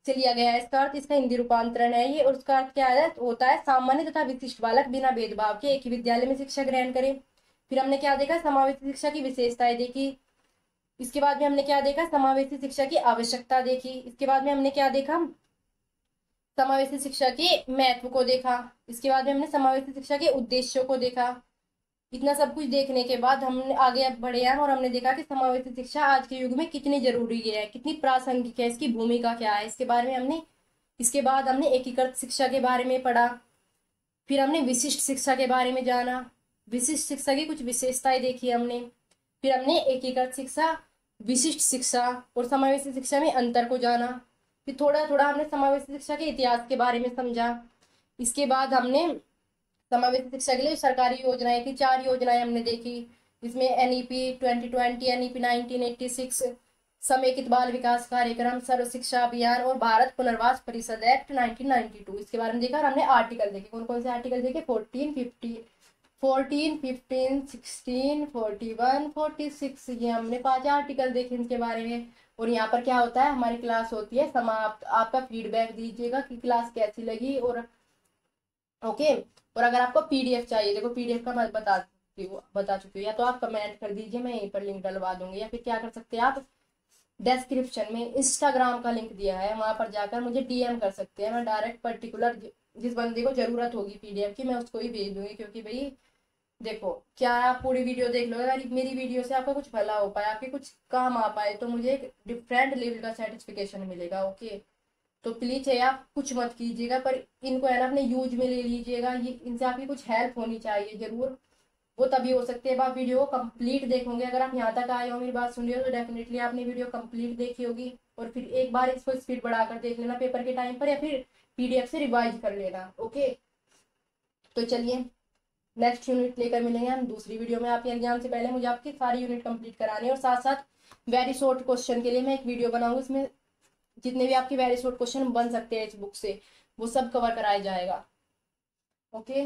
से लिया गया है, इसका अर्थ, इसका हिंदी रूपांतरण है ये, और उसका अर्थ क्या है, होता है सामान्य तथा विशिष्ट बालक बिना भेदभाव के एक ही विद्यालय में शिक्षा ग्रहण करें। फिर हमने क्या देखा, समावेशी शिक्षा की विशेषताएं देखी। इसके बाद में हमने क्या देखा, समावेशी शिक्षा की आवश्यकता देखी। इसके बाद में हमने क्या देखा, समावेशी शिक्षा के महत्व को देखा। इसके बाद में हमने समावेशी शिक्षा के उद्देश्यों को देखा। इतना सब कुछ देखने के बाद हमने आगे बढ़े हैं और हमने देखा कि समावेशी शिक्षा आज के युग में कितनी जरूरी है, कितनी प्रासंगिक है, इसकी भूमिका क्या है, इसके बारे में हमने, इसके बाद हमने एकीकृत शिक्षा के बारे में पढ़ा। फिर हमने विशिष्ट शिक्षा के बारे में जाना, विशिष्ट शिक्षा की कुछ विशेषताएं देखी हमने। फिर हमने एकीकृत शिक्षा, विशिष्ट शिक्षा और समावेशी शिक्षा में अंतर को जाना। फिर थोड़ा थोड़ा हमने समावेशी शिक्षा के इतिहास के बारे में समझा। इसके बाद हमने समावेशी शिक्षा के लिए सरकारी योजनाएं थी, 4 योजनाएं हमने देखी। इसमें NEP 2020, NEP 1986, समेकित बाल विकास कार्यक्रम, सर्व शिक्षा अभियान और भारत पुनर्वास परिषद एक्ट 1992, इसके बारे में देखा। और हमने आर्टिकल देखे, कौन कौन से आर्टिकल देखे, 14, 15, 16, 41, 46, ये हमने 5 आर्टिकल देखे इनके बारे में। और यहाँ पर क्या होता है, हमारी क्लास होती है समाप्त, आपका फीडबैक दीजिएगा कि क्लास कैसी लगी। और ओके, और अगर आपको PDF चाहिए, देखो PDF का मैं बता चुकी हूँ, या तो आप कमेंट कर दीजिए, मैं यहीं पर लिंक डलवा दूंगी, या फिर क्या कर सकते हैं आप, डिस्क्रिप्शन में इंस्टाग्राम का लिंक दिया है, वहां पर जाकर मुझे DM कर सकते हैं। मैं डायरेक्ट पर्टिकुलर जिस बंदे को जरूरत होगी PDF की, मैं उसको ही भेज दूंगी। क्योंकि भाई देखो, क्या आप पूरी वीडियो देख लो, अगर मेरी वीडियो से आपका कुछ भला हो पाए, आपके कुछ काम आ पाए, तो मुझे एक डिफरेंट लेवल का सेटिस्फिकेशन मिलेगा। ओके, तो प्लीज है आप कुछ मत कीजिएगा, पर इनको है ना अपने यूज में ले लीजिएगा। ये इनसे आपकी कुछ हेल्प होनी चाहिए जरूर, वो तभी हो सकती है। आप वीडियो को कंप्लीट देखोगे, अगर आप यहाँ तक आए हो, मेरी बात सुन रहे हो, तो डेफिनेटली आपने वीडियो कंप्लीट देखी होगी। और फिर एक बार इसको स्पीड बढ़ाकर देख लेना पेपर के टाइम पर, या फिर PDF से रिवाइज कर लेना। ओके, तो चलिए नेक्स्ट यूनिट लेकर मिलेंगे हम दूसरी वीडियो में। आपके एग्जाम से पहले मुझे आपकी सारी यूनिट कंप्लीट करानी है, और साथ साथ वेरी शॉर्ट क्वेश्चन के लिए मैं एक वीडियो बनाऊंगी, उसमें जितने भी आपके वेरी शॉर्ट क्वेश्चन बन सकते हैं इस बुक से, वो सब कवर कराया जाएगा। ओके।